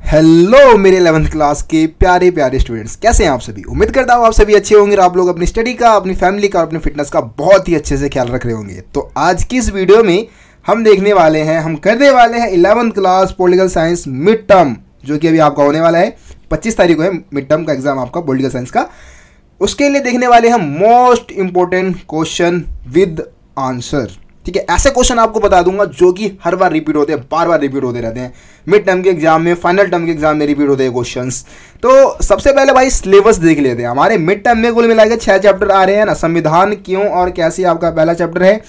Hello मेरे 11th class के प्यारे प्यारे स्टूडेंट्स, कैसे हैं आप सभी। उम्मीद करता हूँ आप सभी अच्छे होंगे और आप लोग अपनी स्टडी का, अपनी फैमिली का और अपनी फिटनेस का बहुत ही अच्छे से ख्याल रख रहे होंगे। तो आज की इस वीडियो में हम करने वाले हैं 11th class political science mid term, जो कि अभी आपका होने वाला है 25 तारीख को है मिड टर्म का एग्जाम आपका पॉलिटिकल साइंस का। उसके लिए देखने वाले हैं most important question with answer. ठीक है, ऐसे क्वेश्चन आपको बता दूंगा जो कि हर बार रिपीट होते हैं, बार बार रिपीट होते रहते हैं मिड टर्म के एग्जाम में, फाइनल टर्म के एग्जाम में रिपीट होते हैं क्वेश्चंस। तो सबसे पहले भाई सिलेबस देख लेते हैं। हमारे मिड टर्म में कुल मिलाकर 6 चैप्टर आ रहे हैं ना। संविधान क्यों और कैसे आपका पहला चैप्टर है,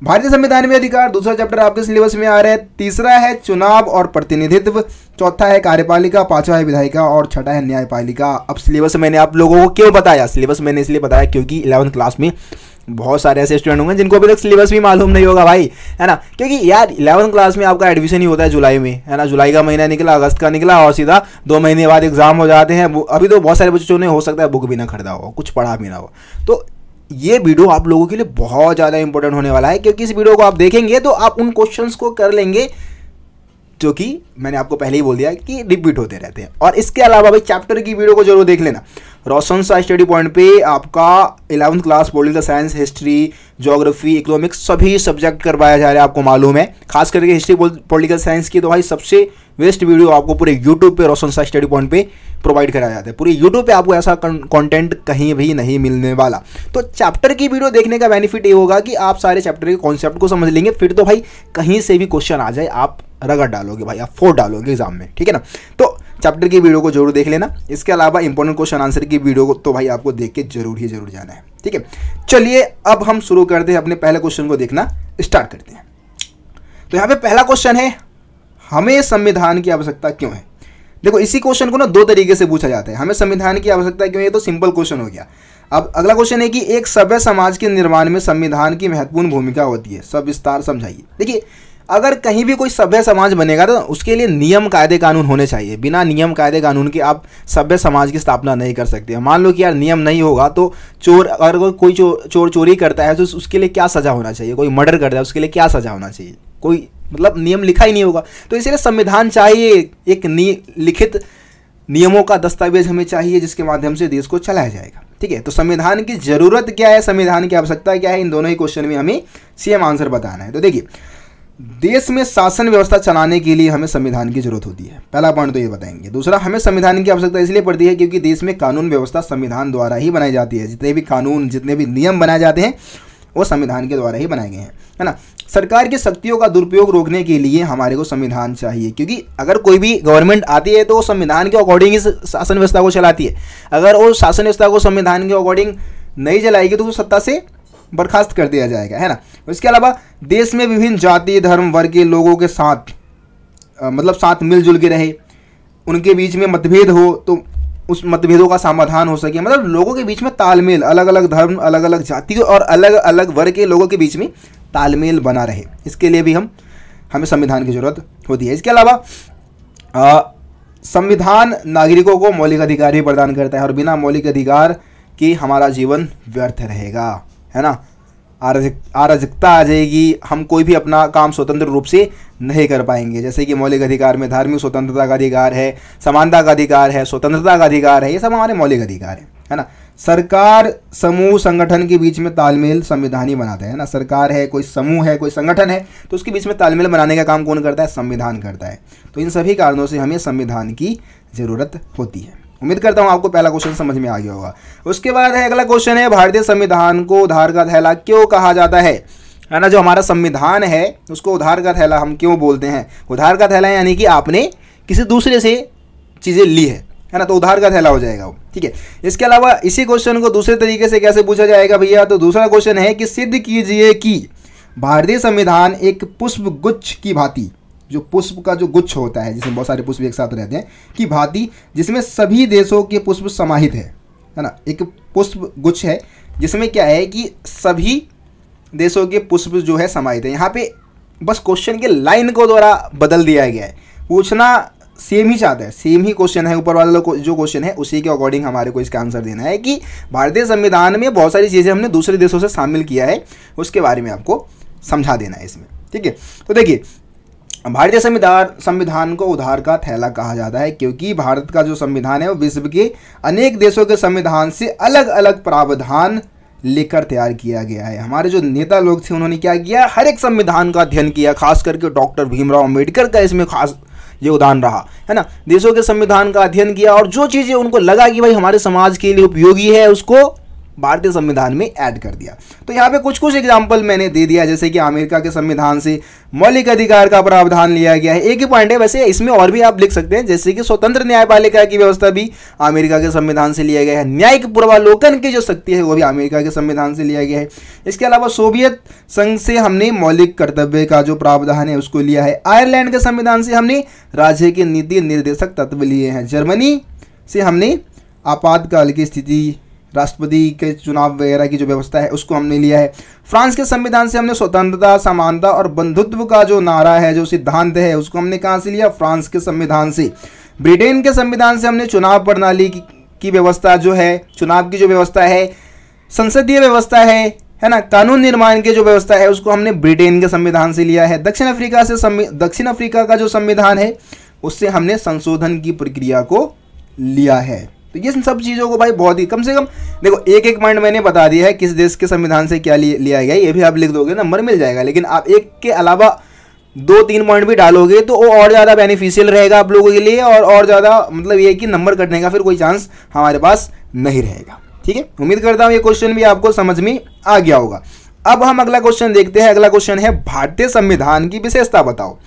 भारतीय संविधान में अधिकार दूसरा चैप्टर आपके सिलेबस में आ रहा है, तीसरा है चुनाव और प्रतिनिधित्व, चौथा है कार्यपालिका, पांचवा है विधायिका और छठा है न्यायपालिका। अब सिलेबस मैंने आप लोगों को क्यों बताया, सिलेबस मैंने इसलिए बताया क्योंकि 11th क्लास में बहुत सारे ऐसे स्टूडेंट होंगे जिनको अभी तक सिलेबस भी मालूम नहीं होगा भाई, है ना। क्योंकि यार 11th क्लास में आपका एडमिशन ही होता है जुलाई में, है ना। जुलाई का महीना निकला, अगस्त का निकला और सीधा 2 महीने बाद एग्जाम हो जाते हैं। अभी तो बहुत सारे बच्चों ने हो सकता है बुक भी ना खरीदा हो, कुछ पढ़ा भी ना हो। तो ये वीडियो आप लोगों के लिए बहुत ज़्यादा इंपॉर्टेंट होने वाला है, क्योंकि इस वीडियो को आप देखेंगे तो आप उन क्वेश्चंस को कर लेंगे जो कि मैंने आपको पहले ही बोल दिया कि रिपीट होते रहते हैं। और इसके अलावा भाई चैप्टर की वीडियो को जरूर देख लेना। रोशन सा स्टडी पॉइंट पे आपका 11th class political science, history, geography, economics सभी सब्जेक्ट करवाया जा रहा है, आपको मालूम है। खास करके हिस्ट्री पॉलिटिकल साइंस की तो भाई सबसे बेस्ट वीडियो आपको पूरे यूट्यूब पे रोशन सा स्टडी पॉइंट पे प्रोवाइड कराया जाता है। पूरे यूट्यूब पे आपको ऐसा कंटेंट कहीं भी नहीं मिलने वाला। तो चैप्टर की वीडियो देखने का बेनिफिट ये होगा कि आप सारे चैप्टर के कॉन्सेप्ट को समझ लेंगे। फिर तो भाई कहीं से भी क्वेश्चन आ जाए आप रगड़ डालोगे भाई, आप फोड़ डालोगे एग्जाम में, ठीक है ना। तो चैप्टर की वीडियो को जरूर देख लेना। इसके अलावा इंपॉर्टेंट क्वेश्चन आंसर की वीडियो को तो भाई आपको देख के जरूर जाना है, ठीक है। चलिए अब हम शुरू करते हैं, अपने पहले क्वेश्चन को देखना स्टार्ट करते हैं। तो यहाँ पे पहला क्वेश्चन है, हमें संविधान की आवश्यकता क्यों है। देखो इसी क्वेश्चन को ना 2 तरीके से पूछा जाता है। हमें संविधान की आवश्यकता क्यों है, ये तो सिंपल क्वेश्चन हो गया। अब अगला क्वेश्चन है कि एक सभ्य समाज के निर्माण में संविधान की महत्वपूर्ण भूमिका होती है, सब विस्तार समझाइए। देखिए अगर कहीं भी कोई सभ्य समाज बनेगा तो उसके लिए नियम कायदे कानून होने चाहिए। बिना नियम कायदे कानून के आप सभ्य समाज की स्थापना नहीं कर सकते। मान लो कि यार नियम नहीं होगा तो चोर, अगर कोई चोर चोरी करता है तो उसके लिए क्या सजा होना चाहिए, कोई मर्डर करता है उसके लिए क्या सजा होना चाहिए, कोई मतलब नियम लिखा ही नहीं होगा। तो इसलिए संविधान चाहिए, एक लिखित नियमों का दस्तावेज हमें चाहिए जिसके माध्यम से देश को चलाया जाएगा, ठीक है। तो संविधान की जरूरत क्या है, संविधान की आवश्यकता क्या है, इन दोनों ही क्वेश्चन में हमें सेम आंसर बताना है। तो देखिए देश में शासन व्यवस्था चलाने के लिए हमें संविधान की जरूरत होती है, पहला पॉइंट तो ये बताएंगे। दूसरा, हमें संविधान की आवश्यकता इसलिए पड़ती है क्योंकि देश में कानून व्यवस्था संविधान द्वारा ही बनाई जाती है। जितने भी कानून, जितने भी नियम बनाए जाते हैं वो संविधान के द्वारा ही बनाए गए हैं, है ना। सरकार की शक्तियों का दुरुपयोग रोकने के लिए हमारे को संविधान चाहिए, क्योंकि अगर कोई भी गवर्नमेंट आती है तो वो संविधान के अकॉर्डिंग ही शासन व्यवस्था को चलाती है। अगर वो शासन व्यवस्था को संविधान के अकॉर्डिंग नहीं चलाएगी तो वो सत्ता से बर्खास्त कर दिया जाएगा, है ना। इसके अलावा देश में विभिन्न जाति, धर्म, वर्ग के लोगों के साथ मतलब साथ मिलजुल के रहे, उनके बीच में मतभेद हो तो उस मतभेदों का समाधान हो सके, मतलब लोगों के बीच में तालमेल, अलग अलग धर्म, अलग अलग जाति और अलग अलग वर्ग के लोगों के बीच में तालमेल बना रहे, इसके लिए भी हमें संविधान की जरूरत होती है। इसके अलावा संविधान नागरिकों को मौलिक अधिकार भी प्रदान करता है और बिना मौलिक अधिकार के हमारा जीवन व्यर्थ रहेगा, है ना। अराजकता आ जाएगी, हम कोई भी अपना काम स्वतंत्र रूप से नहीं कर पाएंगे। जैसे कि मौलिक अधिकार में धार्मिक स्वतंत्रता का अधिकार है, समानता का अधिकार है, स्वतंत्रता का अधिकार है, ये सब हमारे मौलिक अधिकार है ना। सरकार, समूह, संगठन के बीच में तालमेल संविधान ही बनाता है ना। सरकार है, कोई समूह है, कोई संगठन है, तो उसके बीच में तालमेल बनाने का काम कौन करता है, संविधान करता है। तो इन सभी कारणों से हमें संविधान की जरूरत होती है। उम्मीद करता हूं आपको पहला क्वेश्चन समझ में आ गया होगा। उसके बाद है अगला क्वेश्चन है, भारतीय संविधान को उधार का थैला क्यों कहा जाता है ना। जो हमारा संविधान है उसको उधार का थैला हम क्यों बोलते हैं। उधार का थैला यानी कि आपने किसी दूसरे से चीज़ें ली है ना, तो उधार का थैला हो जाएगा वो, ठीक है। इसके अलावा इसी क्वेश्चन को दूसरे तरीके से कैसे पूछा जाएगा भैया, तो दूसरा क्वेश्चन है कि सिद्ध कीजिए कि भारतीय संविधान एक पुष्प गुच्छ की भांति, जो पुष्प का जो गुच्छ होता है जिसमें बहुत सारे पुष्प एक साथ रहते हैं, की भांति जिसमें सभी देशों के पुष्प समाहित है ना। एक पुष्प गुच्छ है जिसमें क्या है कि सभी देशों के पुष्प जो है समाहित है। यहाँ पे बस क्वेश्चन के लाइन को द्वारा बदल दिया गया है, पूछना सेम ही चाहता है, सेम ही क्वेश्चन है, ऊपर वाला जो क्वेश्चन है उसी के अकॉर्डिंग हमारे को इसका आंसर देना है कि भारतीय संविधान में बहुत सारी चीज़ें हमने दूसरे देशों से शामिल किया है, उसके बारे में आपको समझा देना है इसमें, ठीक है। तो देखिए भारतीय संविधान को उधार का थैला कहा जाता है क्योंकि भारत का जो संविधान है वो विश्व के अनेक देशों के संविधान से अलग अलग प्रावधान लेकर तैयार किया गया है। हमारे जो नेता लोग थे उन्होंने क्या किया, हर एक संविधान का अध्ययन किया, खास करके डॉक्टर भीमराव अंबेडकर का इसमें खास योगदान रहा है ना। देशों के संविधान का अध्ययन किया और जो चीज़ें उनको लगा कि भाई हमारे समाज के लिए उपयोगी है उसको भारतीय संविधान में ऐड कर दिया। तो यहाँ पे कुछ कुछ एग्जाम्पल मैंने दे दिया, जैसे कि अमेरिका के संविधान से मौलिक अधिकार का प्रावधान लिया गया है। एक ही पॉइंट है, वैसे इसमें और भी आप लिख सकते हैं, जैसे कि स्वतंत्र न्यायपालिका की व्यवस्था भी अमेरिका के संविधान से लिया गया है। न्यायिक पूर्वालोकन की जो शक्ति है वो भी अमेरिका के संविधान से लिया गया है। इसके अलावा सोवियत संघ से हमने मौलिक कर्तव्य का जो प्रावधान है उसको लिया है। आयरलैंड के संविधान से हमने राज्य के नीति निर्देशक तत्व लिए हैं। जर्मनी से हमने आपातकाल की स्थिति, राष्ट्रपति के चुनाव वगैरह की जो व्यवस्था है उसको हमने लिया है। फ्रांस के संविधान से हमने स्वतंत्रता, समानता और बंधुत्व का जो नारा है, जो सिद्धांत है, उसको हमने कहाँ से लिया, फ्रांस के संविधान से। ब्रिटेन के संविधान से हमने चुनाव प्रणाली की व्यवस्था जो है, चुनाव की जो व्यवस्था है, संसदीय व्यवस्था है ना, कानून निर्माण की जो व्यवस्था है उसको हमने ब्रिटेन के संविधान से लिया है। दक्षिण अफ्रीका का जो संविधान है उससे हमने संशोधन की प्रक्रिया को लिया है। तो ये सब चीज़ों को भाई बहुत ही कम से कम देखो, एक एक पॉइंट मैंने बता दिया है किस देश के संविधान से क्या लिया गया, ये भी आप लिख दोगे, नंबर मिल जाएगा। लेकिन आप एक के अलावा 2-3 पॉइंट भी डालोगे तो वो और ज़्यादा बेनिफिशियल रहेगा आप लोगों के लिए, और ज़्यादा मतलब ये कि नंबर कटने का फिर कोई चांस हमारे पास नहीं रहेगा। ठीक है, उम्मीद करता हूँ ये क्वेश्चन भी आपको समझ में आ गया होगा। अब हम अगला क्वेश्चन देखते हैं। अगला क्वेश्चन है भारतीय संविधान की विशेषता बताओ।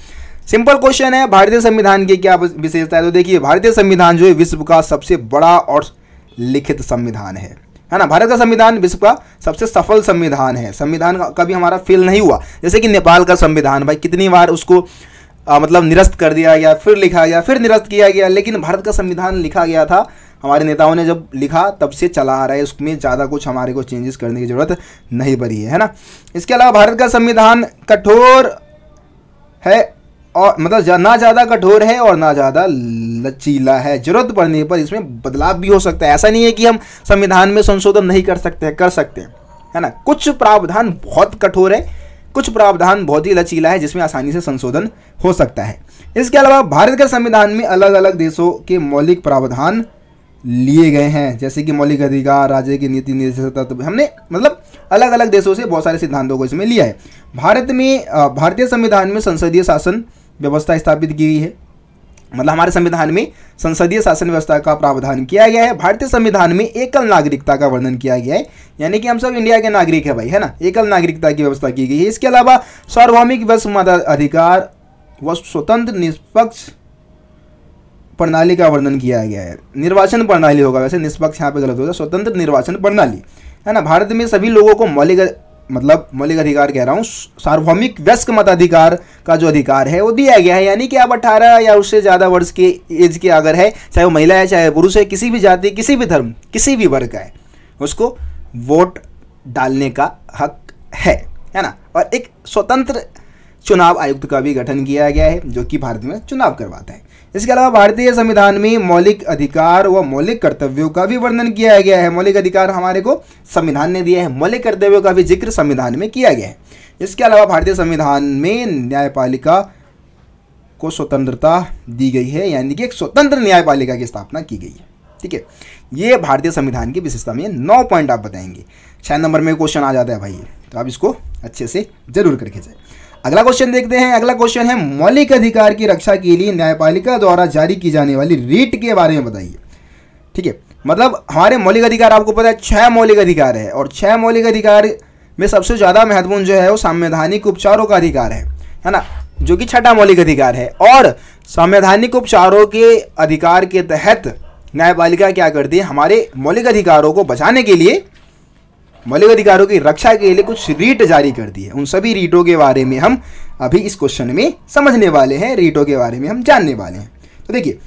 सिंपल क्वेश्चन है, भारतीय संविधान की क्या विशेषता है। तो देखिए, भारतीय संविधान जो है विश्व का सबसे बड़ा और लिखित संविधान है ना। भारत का संविधान विश्व का सबसे सफल संविधान है। संविधान कभी हमारा फेल नहीं हुआ। जैसे कि नेपाल का संविधान भाई कितनी बार उसको मतलब निरस्त कर दिया गया, फिर लिखा गया, फिर निरस्त किया गया, लेकिन भारत का संविधान लिखा गया था, हमारे नेताओं ने जब लिखा तब से चला आ रहा है, उसमें ज़्यादा कुछ हमारे को चेंजेस करने की ज़रूरत नहीं पड़ी है ना। इसके अलावा भारत का संविधान कठोर है और मतलब ना ज़्यादा कठोर है और ना ज़्यादा लचीला है। जरूरत पड़ने पर इसमें बदलाव भी हो सकता है। ऐसा नहीं है कि हम संविधान में संशोधन नहीं कर सकते हैं है ना। कुछ प्रावधान बहुत कठोर है, कुछ प्रावधान बहुत ही लचीला है जिसमें आसानी से संशोधन हो सकता है। इसके अलावा भारत के संविधान में अलग अलग देशों के मौलिक प्रावधान लिए गए हैं, जैसे कि मौलिक अधिकार, राज्य की नीति निर्देशक तत्व, हमने मतलब अलग अलग देशों से बहुत सारे सिद्धांतों को इसमें लिया है। भारतीय संविधान में संसदीय शासन व्यवस्था स्थापित की गई है, मतलब हमारे संविधान में संसदीय शासन व्यवस्था का प्रावधान किया गया है। भारतीय संविधान में एकल नागरिकता का वर्णन किया गया है, यानी कि हम सब इंडिया के नागरिक है भाई, है ना। एकल नागरिकता की व्यवस्था की गई है। इसके अलावा सार्वभौमिक व मताधिकार व स्वतंत्र निष्पक्ष प्रणाली का वर्णन किया गया है। निर्वाचन प्रणाली होगा, वैसे निष्पक्ष यहाँ पे गलत होगा, स्वतंत्र निर्वाचन प्रणाली है ना। भारत में सभी लोगों को मौलिक अधिकार कह रहा हूँ, सार्वभौमिक वयस्क मताधिकार का जो अधिकार है वो दिया गया है, यानी कि आप 18 या उससे ज़्यादा वर्ष के एज के अगर है, चाहे वो महिला है चाहे पुरुष है, किसी भी जाति, किसी भी धर्म, किसी भी वर्ग का है, उसको वोट डालने का हक है ना। और एक स्वतंत्र चुनाव आयुक्त का भी गठन किया गया है जो कि भारत में चुनाव करवाता है। इसके अलावा भारतीय संविधान में मौलिक अधिकार व मौलिक कर्तव्यों का भी वर्णन किया गया है। मौलिक अधिकार हमारे को संविधान ने दिया है, मौलिक कर्तव्यों का भी जिक्र संविधान में किया गया है। इसके अलावा भारतीय संविधान में न्यायपालिका को स्वतंत्रता दी गई है, यानी कि एक स्वतंत्र न्यायपालिका की स्थापना की गई है। ठीक है, ये भारतीय संविधान की विशेषता में 9 पॉइंट आप बताएंगे। 6 नंबर में क्वेश्चन आ जाता है भाई, तो आप इसको अच्छे से जरूर करके जाए। अगला क्वेश्चन देखते हैं। अगला क्वेश्चन है, मौलिक अधिकार की रक्षा के लिए न्यायपालिका द्वारा जारी की जाने वाली रीट के बारे में बताइए। ठीक है, मतलब हमारे मौलिक अधिकार आपको पता है 6 मौलिक अधिकार है, और 6 मौलिक अधिकार में सबसे ज़्यादा महत्वपूर्ण जो है वो संवैधानिक उपचारों का अधिकार है ना, जो कि 6ठा मौलिक अधिकार है। और संवैधानिक उपचारों के अधिकार के तहत न्यायपालिका क्या करती है, हमारे मौलिक अधिकारों को बचाने के लिए, मौलिक अधिकारों की रक्षा के लिए कुछ रीट जारी करती है। उन सभी रीटों के बारे में हम अभी इस क्वेश्चन में समझने वाले हैं, रीटों के बारे में हम जानने वाले हैं। तो देखिए,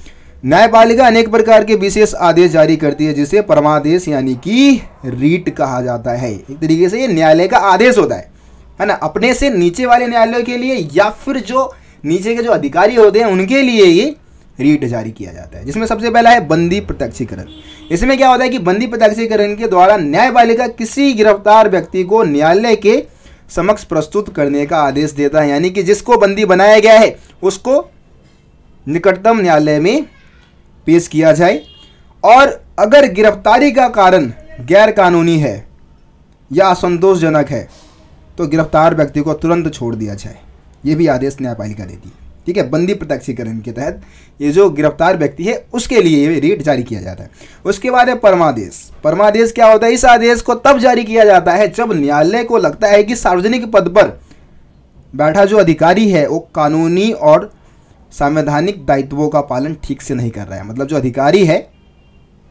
न्यायपालिका अनेक प्रकार के विशेष आदेश जारी करती है जिसे परमादेश यानी कि रीट कहा जाता है। एक तरीके से ये न्यायालय का आदेश होता है ना, अपने से नीचे वाले न्यायालयों के लिए या फिर जो नीचे के जो अधिकारी होते हैं उनके लिए ये रीट जारी किया जाता है। जिसमें सबसे पहला है बंदी प्रत्यक्षीकरण। इसमें क्या होता है कि बंदी प्रत्यक्षीकरण के द्वारा न्यायपालिका किसी गिरफ्तार व्यक्ति को न्यायालय के समक्ष प्रस्तुत करने का आदेश देता है, यानी कि जिसको बंदी बनाया गया है उसको निकटतम न्यायालय में पेश किया जाए, और अगर गिरफ्तारी का कारण गैर कानूनी है या असंतोषजनक है तो गिरफ्तार व्यक्ति को तुरंत छोड़ दिया जाए। ये भी आदेश न्यायपालिका देती है। ठीक है, बंदी प्रत्यक्षीकरण के तहत ये जो गिरफ्तार व्यक्ति है उसके लिए ये रीट जारी किया जाता है। उसके बाद है परमादेश। परमादेश क्या होता है? इस आदेश को तब जारी किया जाता है जब न्यायालय को लगता है कि सार्वजनिक पद पर बैठा जो अधिकारी है वो कानूनी और संवैधानिक दायित्वों का पालन ठीक से नहीं कर रहा है। मतलब जो अधिकारी है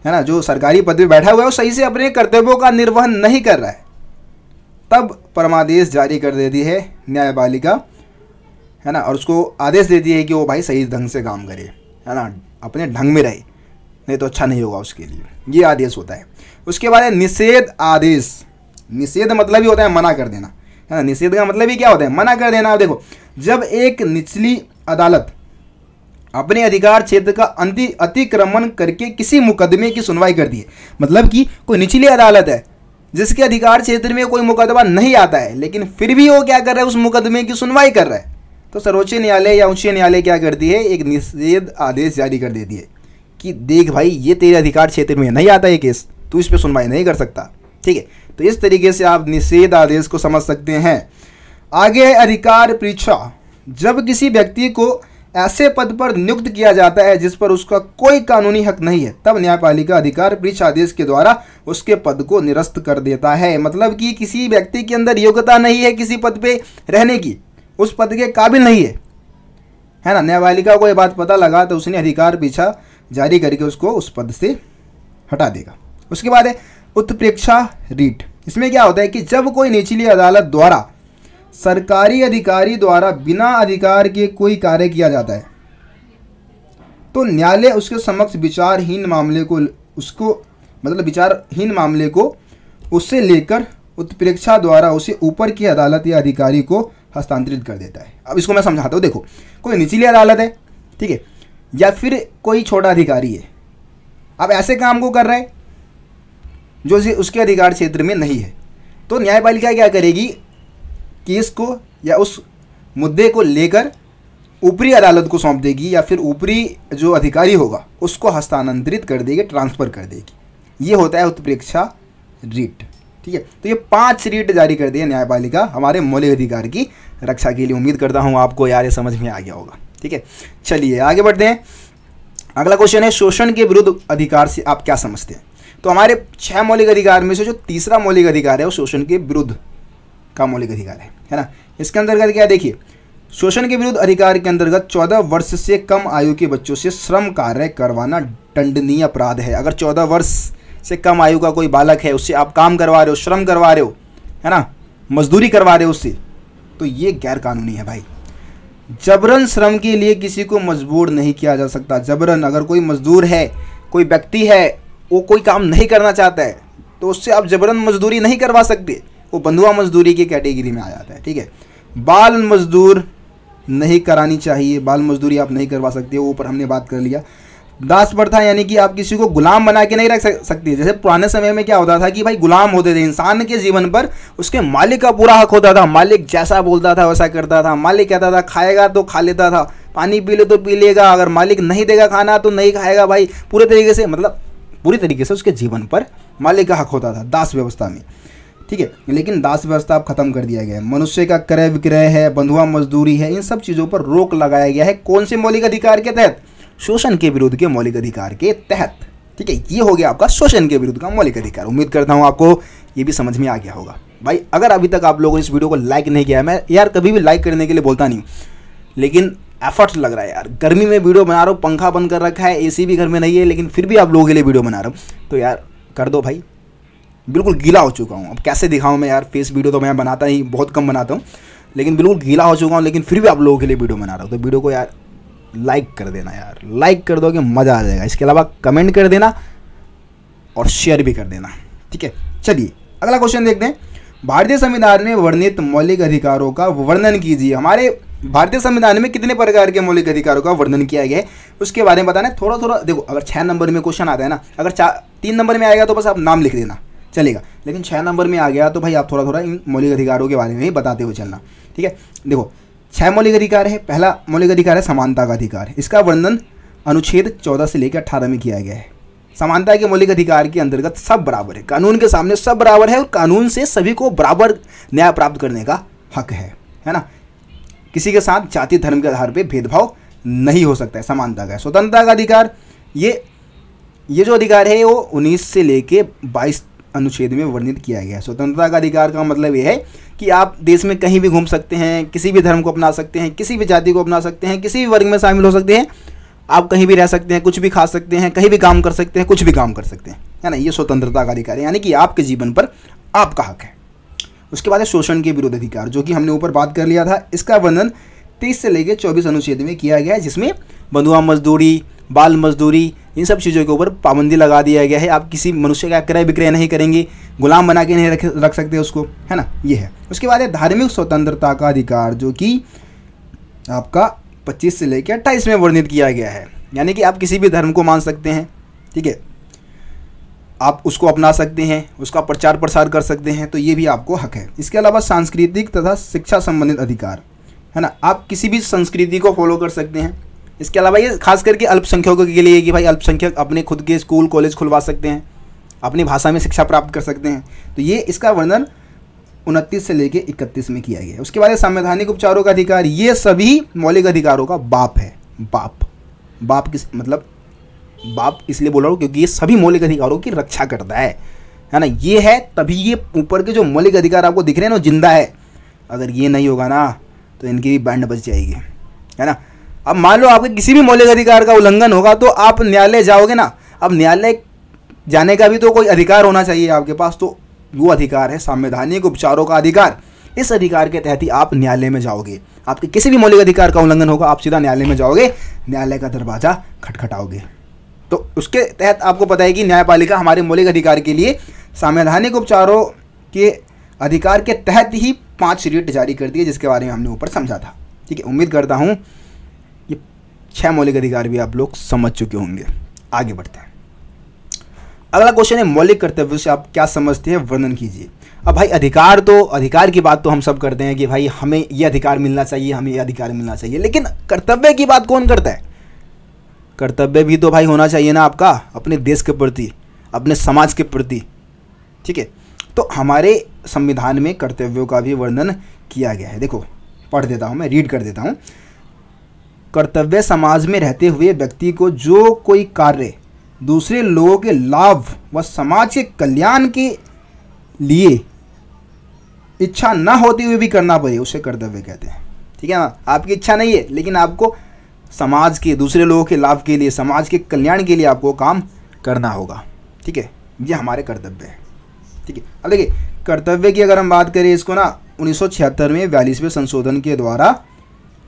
ना, जो सरकारी पद पर बैठा हुआ है वो सही से अपने कर्तव्यों का निर्वहन नहीं कर रहा है, तब परमादेश जारी कर देती है न्यायपालिका, है ना, और उसको आदेश देती है कि वो भाई सही ढंग से काम करे, है ना, अपने ढंग में रहे, नहीं तो अच्छा नहीं होगा उसके लिए। ये आदेश होता है। उसके बाद है निषेध आदेश। निषेध मतलब ही होता है मना कर देना, है ना। निषेध का मतलब ही क्या होता है? मना कर देना। अब देखो, जब एक निचली अदालत अपने अधिकार क्षेत्र का अतिक्रमण करके किसी मुकदमे की सुनवाई करती है, मतलब कि कोई निचली अदालत है जिसके अधिकार क्षेत्र में कोई मुकदमा नहीं आता है, लेकिन फिर भी वो क्या कर रहा है? उस मुकदमे की सुनवाई कर रहा है, तो सर्वोच्च न्यायालय या उच्च न्यायालय क्या करती है? एक निषेध आदेश जारी कर देती है कि देख भाई, ये तेरे अधिकार क्षेत्र में नहीं आता है केस, तू इस पर सुनवाई नहीं कर सकता। ठीक है, तो इस तरीके से आप निषेध आदेश को समझ सकते हैं। आगे है अधिकार परीक्षा। जब किसी व्यक्ति को ऐसे पद पर नियुक्त किया जाता है जिस पर उसका कोई कानूनी हक नहीं है, तब न्यायपालिका अधिकार परीक्षा आदेश के द्वारा उसके पद को निरस्त कर देता है। मतलब कि किसी व्यक्ति के अंदर योग्यता नहीं है किसी पद पे रहने की, उस पद के काबिल नहीं है ना, न्यायपालिका को ये बात पता लगा तो उसने अधिकार परीक्षा जारी करके उसको उस पद से हटा देगा। उसके बाद है उत्प्रेक्षा रीट। इसमें क्या होता है कि जब कोई निचली अदालत द्वारा सरकारी अधिकारी द्वारा बिना अधिकार के कोई कार्य किया जाता है तो न्यायालय उसके समक्ष विचारहीन मामले को उससे लेकर उत्प्रेक्षा द्वारा उसे ऊपर की अदालत या अधिकारी को हस्तांतरित कर देता है। अब इसको मैं समझाता हूँ। देखो, कोई निचली अदालत है, ठीक है, या फिर कोई छोटा अधिकारी है, अब ऐसे काम को कर रहा है जो उसके अधिकार क्षेत्र में नहीं है, तो न्यायपालिका क्या करेगी? केस को या उस मुद्दे को लेकर ऊपरी अदालत को सौंप देगी, या फिर ऊपरी जो अधिकारी होगा उसको हस्तांतरित कर देगी, ट्रांसफ़र कर देगी। ये होता है उत्प्रेक्षा रीट। ठीक है, तो ये 5 रीट जारी कर दिए न्यायपालिका हमारे मौलिक अधिकार की रक्षा के लिए। उम्मीद करता हूँ आपको यार ये समझ में आ गया होगा। ठीक है, चलिए आगे बढ़ते हैं। अगला क्वेश्चन है शोषण के विरुद्ध अधिकार से आप क्या समझते हैं? तो हमारे 6 मौलिक अधिकार में से जो तीसरा मौलिक अधिकार है वो शोषण के विरुद्ध का मौलिक अधिकार है ना। इसके अंतर्गत क्या, देखिए, शोषण के विरुद्ध अधिकार के अंतर्गत 14 वर्ष से कम आयु के बच्चों से श्रम कार्य करवाना दंडनीय अपराध है। अगर 14 वर्ष से कम आयु का कोई बालक है, उससे आप काम करवा रहे हो, श्रम करवा रहे हो, है ना, मजदूरी करवा रहे हो उससे, तो ये गैर कानूनी है भाई। जबरन श्रम के लिए किसी को मजबूर नहीं किया जा सकता। जबरन, अगर कोई मजदूर है, कोई व्यक्ति है, वो कोई काम नहीं करना चाहता है तो उससे आप जबरन मजदूरी नहीं करवा सकते, वो बंधुआ मजदूरी की कैटेगरी में आ जाता है। ठीक है, बाल मजदूर नहीं करानी चाहिए, बाल मजदूरी आप नहीं करवा सकते, वो ऊपर हमने बात कर लिया। दास प्रथा, यानी कि आप किसी को गुलाम बना के नहीं रख सकते। जैसे पुराने समय में क्या होता था कि भाई गुलाम होते थे, इंसान के जीवन पर उसके मालिक का पूरा हक होता था, मालिक जैसा बोलता था वैसा करता था। मालिक कहता था खाएगा तो खा लेता था, पानी पी ले तो पी लेगा, अगर मालिक नहीं देगा खाना तो नहीं खाएगा भाई। पूरे तरीके से, मतलब पूरी तरीके से उसके जीवन पर मालिक का हक होता था दास व्यवस्था में। ठीक है, लेकिन दास व्यवस्था अब खत्म कर दिया गया है। मनुष्य का क्रय विक्रय है, बंधुआ मजदूरी है, इन सब चीज़ों पर रोक लगाया गया है। कौन से मौलिक अधिकार के तहत? शोषण के विरुद्ध के मौलिक अधिकार के तहत। ठीक है, ये हो गया आपका शोषण के विरुद्ध का मौलिक अधिकार। उम्मीद करता हूँ आपको ये भी समझ में आ गया होगा भाई। अगर अभी तक आप लोगों ने इस वीडियो को लाइक नहीं किया है, मैं यार कभी भी लाइक करने के लिए बोलता नहीं, लेकिन एफर्ट्स लग रहा है यार। गर्मी में वीडियो बना रहा हूँ, पंखा बंद कर रखा है, एसी भी घर में नहीं है, लेकिन फिर भी आप लोगों के लिए वीडियो बना रहा हूँ, तो यार कर दो भाई। बिल्कुल गीला हो चुका हूँ, अब कैसे दिखाऊँ मैं यार। फेस वीडियो तो मैं बनाता ही बहुत कम बनाता हूँ, लेकिन बिल्कुल गीला हो चुका हूँ, लेकिन फिर भी आप लोगों के लिए वीडियो बना रहा हूँ। तो वीडियो को यार लाइक कर देना यार, लाइक कर दो कि मज़ा आ जाएगा। इसके अलावा कमेंट कर देना और शेयर भी कर देना। ठीक है, चलिए अगला क्वेश्चन देखते हैं। भारतीय संविधान में वर्णित मौलिक अधिकारों का वर्णन कीजिए। हमारे भारतीय संविधान में कितने प्रकार के मौलिक अधिकारों का वर्णन किया गया है उसके बारे में बताना है। थोड़ा थोड़ा देखो, अगर 6 नंबर में क्वेश्चन आता है ना, अगर 3 नंबर में आएगा तो बस आप नाम लिख देना, चलेगा। लेकिन 6 नंबर में आ गया तो भाई आप थोड़ा थोड़ा इन मौलिक अधिकारों के बारे में ही बताते हुए चलना, ठीक है। देखो 6 मौलिक अधिकार है। पहला मौलिक अधिकार है समानता का अधिकार। इसका वर्णन अनुच्छेद 14 से लेकर 18 में किया गया है। समानता के मौलिक अधिकार के अंतर्गत सब बराबर है, कानून के सामने सब बराबर है और कानून से सभी को बराबर न्याय प्राप्त करने का हक है ना। किसी के साथ जाति धर्म के आधार पर भेदभाव नहीं हो सकता है, समानता का है। स्वतंत्रता का अधिकार, ये जो अधिकार है वो 19 से लेके 22 अनुच्छेद में वर्णित किया गया है। स्वतंत्रता का अधिकार का मतलब ये है कि आप देश में कहीं भी घूम सकते हैं, किसी भी धर्म को अपना सकते हैं, किसी भी जाति को अपना सकते हैं, किसी भी वर्ग में शामिल हो सकते हैं, आप कहीं भी रह सकते हैं, कुछ भी खा सकते हैं, कहीं भी काम कर सकते हैं, कुछ भी काम कर सकते हैं, है ना। ये स्वतंत्रता का अधिकार है, यानी कि आपके जीवन पर आपका हक है। उसके बाद है शोषण के विरुद्ध अधिकार, जो कि हमने ऊपर बात कर लिया था। इसका वर्णन 30 से लेकर 24 अनुच्छेद में किया गया है, जिसमें बंधुआ मजदूरी, बाल मजदूरी, इन सब चीज़ों के ऊपर पाबंदी लगा दिया गया है। आप किसी मनुष्य का क्रय विक्रय नहीं करेंगे, गुलाम बना के नहीं रख सकते उसको, है ना, ये है। उसके बाद है धार्मिक स्वतंत्रता का अधिकार, जो कि आपका 25 से लेकर 28 में वर्णित किया गया है। यानी कि आप किसी भी धर्म को मान सकते हैं, ठीक है, आप उसको अपना सकते हैं, उसका प्रचार प्रसार कर सकते हैं, तो ये भी आपको हक है। इसके अलावा सांस्कृतिक तथा शिक्षा संबंधित अधिकार, है ना, आप किसी भी संस्कृति को फॉलो कर सकते हैं। इसके अलावा ये खास करके अल्पसंख्यकों के लिए कि भाई अल्पसंख्यक अपने खुद के स्कूल कॉलेज खुलवा सकते हैं, अपनी भाषा में शिक्षा प्राप्त कर सकते हैं, तो ये इसका वर्णन 29 से लेकर 31 में किया गया है। उसके बाद संवैधानिक उपचारों का अधिकार, ये सभी मौलिक अधिकारों का बाप है। बाप किस मतलब बाप इसलिए बोल रहा हूँ क्योंकि ये सभी मौलिक अधिकारों की रक्षा करता है ना। ये है तभी ये ऊपर के जो मौलिक अधिकार आपको दिख रहे हैं ना, जिंदा है। अगर ये नहीं होगा ना तो इनकी भी बैंड बच जाएगी, है ना। अब मान लो आपके किसी भी मौलिक अधिकार का उल्लंघन होगा तो आप न्यायालय जाओगे ना। अब न्यायालय जाने का भी तो कोई अधिकार होना चाहिए आपके पास, तो वो अधिकार है संवैधानिक उपचारों का अधिकार। इस अधिकार के तहत ही आप न्यायालय में जाओगे। आपके किसी भी मौलिक अधिकार का उल्लंघन होगा, आप सीधा न्यायालय में जाओगे, न्यायालय का दरवाजा खटखटाओगे। तो उसके तहत आपको पता है कि न्यायपालिका हमारे मौलिक अधिकार के लिए संवैधानिक उपचारों के अधिकार के तहत ही 5 रिट जारी करती है, जिसके बारे में हमने ऊपर समझा था, ठीक है। उम्मीद करता हूँ ये 6 मौलिक अधिकार भी आप लोग समझ चुके होंगे। आगे बढ़ते हैं। अगला क्वेश्चन है मौलिक कर्तव्यों से आप क्या समझते हैं, वर्णन कीजिए। अब भाई अधिकार की बात तो हम सब करते हैं कि भाई हमें ये अधिकार मिलना चाहिए, हमें ये अधिकार मिलना चाहिए, लेकिन कर्तव्य की बात कौन करता है? कर्तव्य भी तो भाई होना चाहिए ना आपका, अपने देश के प्रति, अपने समाज के प्रति, ठीक है। तो हमारे संविधान में कर्तव्यों का भी वर्णन किया गया है। देखो पढ़ देता हूँ, मैं रीड कर देता हूँ। कर्तव्य समाज में रहते हुए व्यक्ति को जो कोई कार्य दूसरे लोगों के लाभ व समाज के कल्याण के लिए इच्छा ना होते हुए भी करना पड़े, उसे कर्तव्य कहते हैं, ठीक है ना। आपकी इच्छा नहीं है लेकिन आपको समाज के, दूसरे लोगों के लाभ के लिए, समाज के कल्याण के लिए आपको काम करना होगा, ठीक है। ये हमारे कर्तव्य है, ठीक है। अब देखिए कर्तव्य की अगर हम बात करें, इसको ना 1976 में 42वें संशोधन के द्वारा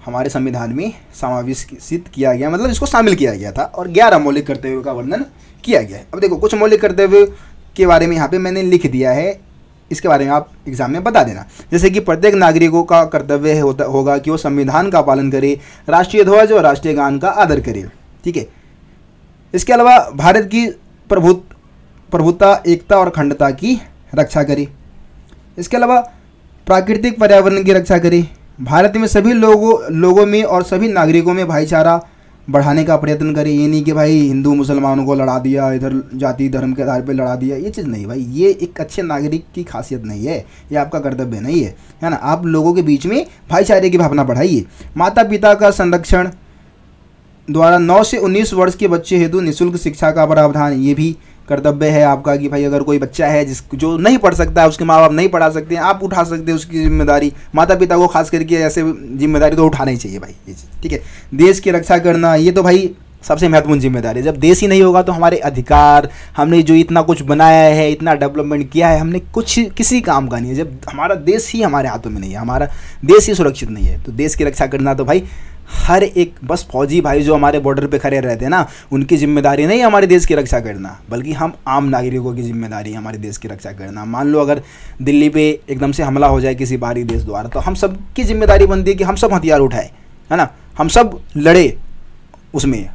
हमारे संविधान में समावेशित किया गया, मतलब इसको शामिल किया गया था, और 11 मौलिक कर्तव्यों का वर्णन किया गया है। अब देखो कुछ मौलिक कर्तव्य के बारे में यहाँ पे मैंने लिख दिया है, इसके बारे में आप एग्जाम में बता देना। जैसे कि प्रत्येक नागरिकों का कर्तव्य होगा कि वो संविधान का पालन करे, राष्ट्रीय ध्वज और राष्ट्रीय गान का आदर करे, ठीक है। इसके अलावा भारत की प्रभुता, एकता और अखंडता की रक्षा करे। इसके अलावा प्राकृतिक पर्यावरण की रक्षा करे। भारत में सभी लोगों में और सभी नागरिकों में भाईचारा बढ़ाने का प्रयत्न करें। ये नहीं कि भाई हिंदू मुसलमानों को लड़ा दिया, इधर जाति धर्म के आधार पर लड़ा दिया, ये चीज़ नहीं भाई, ये एक अच्छे नागरिक की खासियत नहीं है, ये आपका कर्तव्य नहीं है, है ना। आप लोगों के बीच में भाईचारे की भावना बढ़ाइए। माता पिता का संरक्षण द्वारा 9 से 19 वर्ष के बच्चे हेतु निःशुल्क शिक्षा का प्रावधान, ये भी कर्तव्य है आपका कि भाई अगर कोई बच्चा है जो नहीं पढ़ सकता है, उसके माँ बाप नहीं पढ़ा सकते हैं, आप उठा सकते हैं उसकी जिम्मेदारी। माता पिता को खास करके ऐसे जिम्मेदारी तो उठाना ही चाहिए भाई, ये चीज़, ठीक है। देश की रक्षा करना, ये तो भाई सबसे महत्वपूर्ण जिम्मेदारी है। जब देश ही नहीं होगा तो हमारे अधिकार, हमने जो इतना कुछ बनाया है, इतना डेवलपमेंट किया है, हमने कुछ किसी काम का नहीं है। जब हमारा देश ही हमारे हाथों में नहीं है, हमारा देश ही सुरक्षित नहीं है, तो देश की रक्षा करना तो भाई हर एक, बस फौजी भाई जो हमारे बॉर्डर पे खड़े रहते हैं ना, उनकी जिम्मेदारी नहीं हमारे देश की रक्षा करना, बल्कि हम आम नागरिकों की जिम्मेदारी है हमारे देश की रक्षा करना। मान लो अगर दिल्ली पे एकदम से हमला हो जाए किसी बाहरी देश द्वारा, तो हम सब की जिम्मेदारी बनती है कि हम सब हथियार उठाए, है ना, हम सब लड़े उसमें,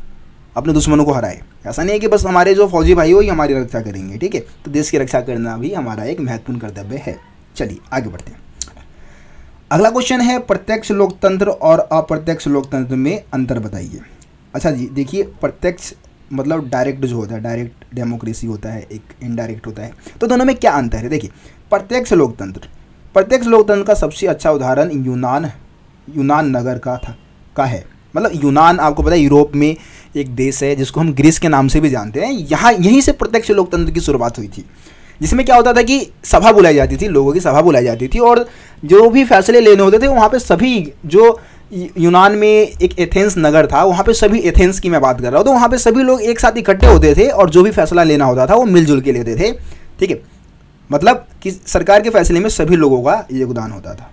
अपने दुश्मनों को हराए। ऐसा नहीं है कि बस हमारे जो फौजी भाई हो ही हमारी रक्षा करेंगे, ठीक है। तो देश की रक्षा करना भी हमारा एक महत्वपूर्ण कर्तव्य है। चलिए आगे बढ़ते हैं। अगला क्वेश्चन है प्रत्यक्ष लोकतंत्र और अप्रत्यक्ष लोकतंत्र में अंतर बताइए। अच्छा जी, देखिए प्रत्यक्ष मतलब डायरेक्ट जो होता है, डायरेक्ट डेमोक्रेसी होता है, एक इनडायरेक्ट होता है। तो दोनों में क्या अंतर है? देखिए प्रत्यक्ष लोकतंत्र का सबसे अच्छा उदाहरण यूनान नगर का है। मतलब यूनान आपको पता है यूरोप में एक देश है जिसको हम ग्रीस के नाम से भी जानते हैं। यहीं से प्रत्यक्ष लोकतंत्र की शुरुआत हुई थी, जिसमें क्या होता था कि सभा बुलाई जाती थी, लोगों की सभा बुलाई जाती थी और जो भी फैसले लेने होते थे वहाँ पे सभी, जो यूनान में एक एथेंस नगर था, वहाँ पे सभी, एथेंस की मैं बात कर रहा हूँ, तो वहाँ पे सभी लोग एक साथ इकट्ठे होते थे और जो भी फैसला लेना होता था वो मिलजुल के लेते थे, ठीक है। मतलब कि सरकार के फैसले में सभी लोगों का योगदान होता था,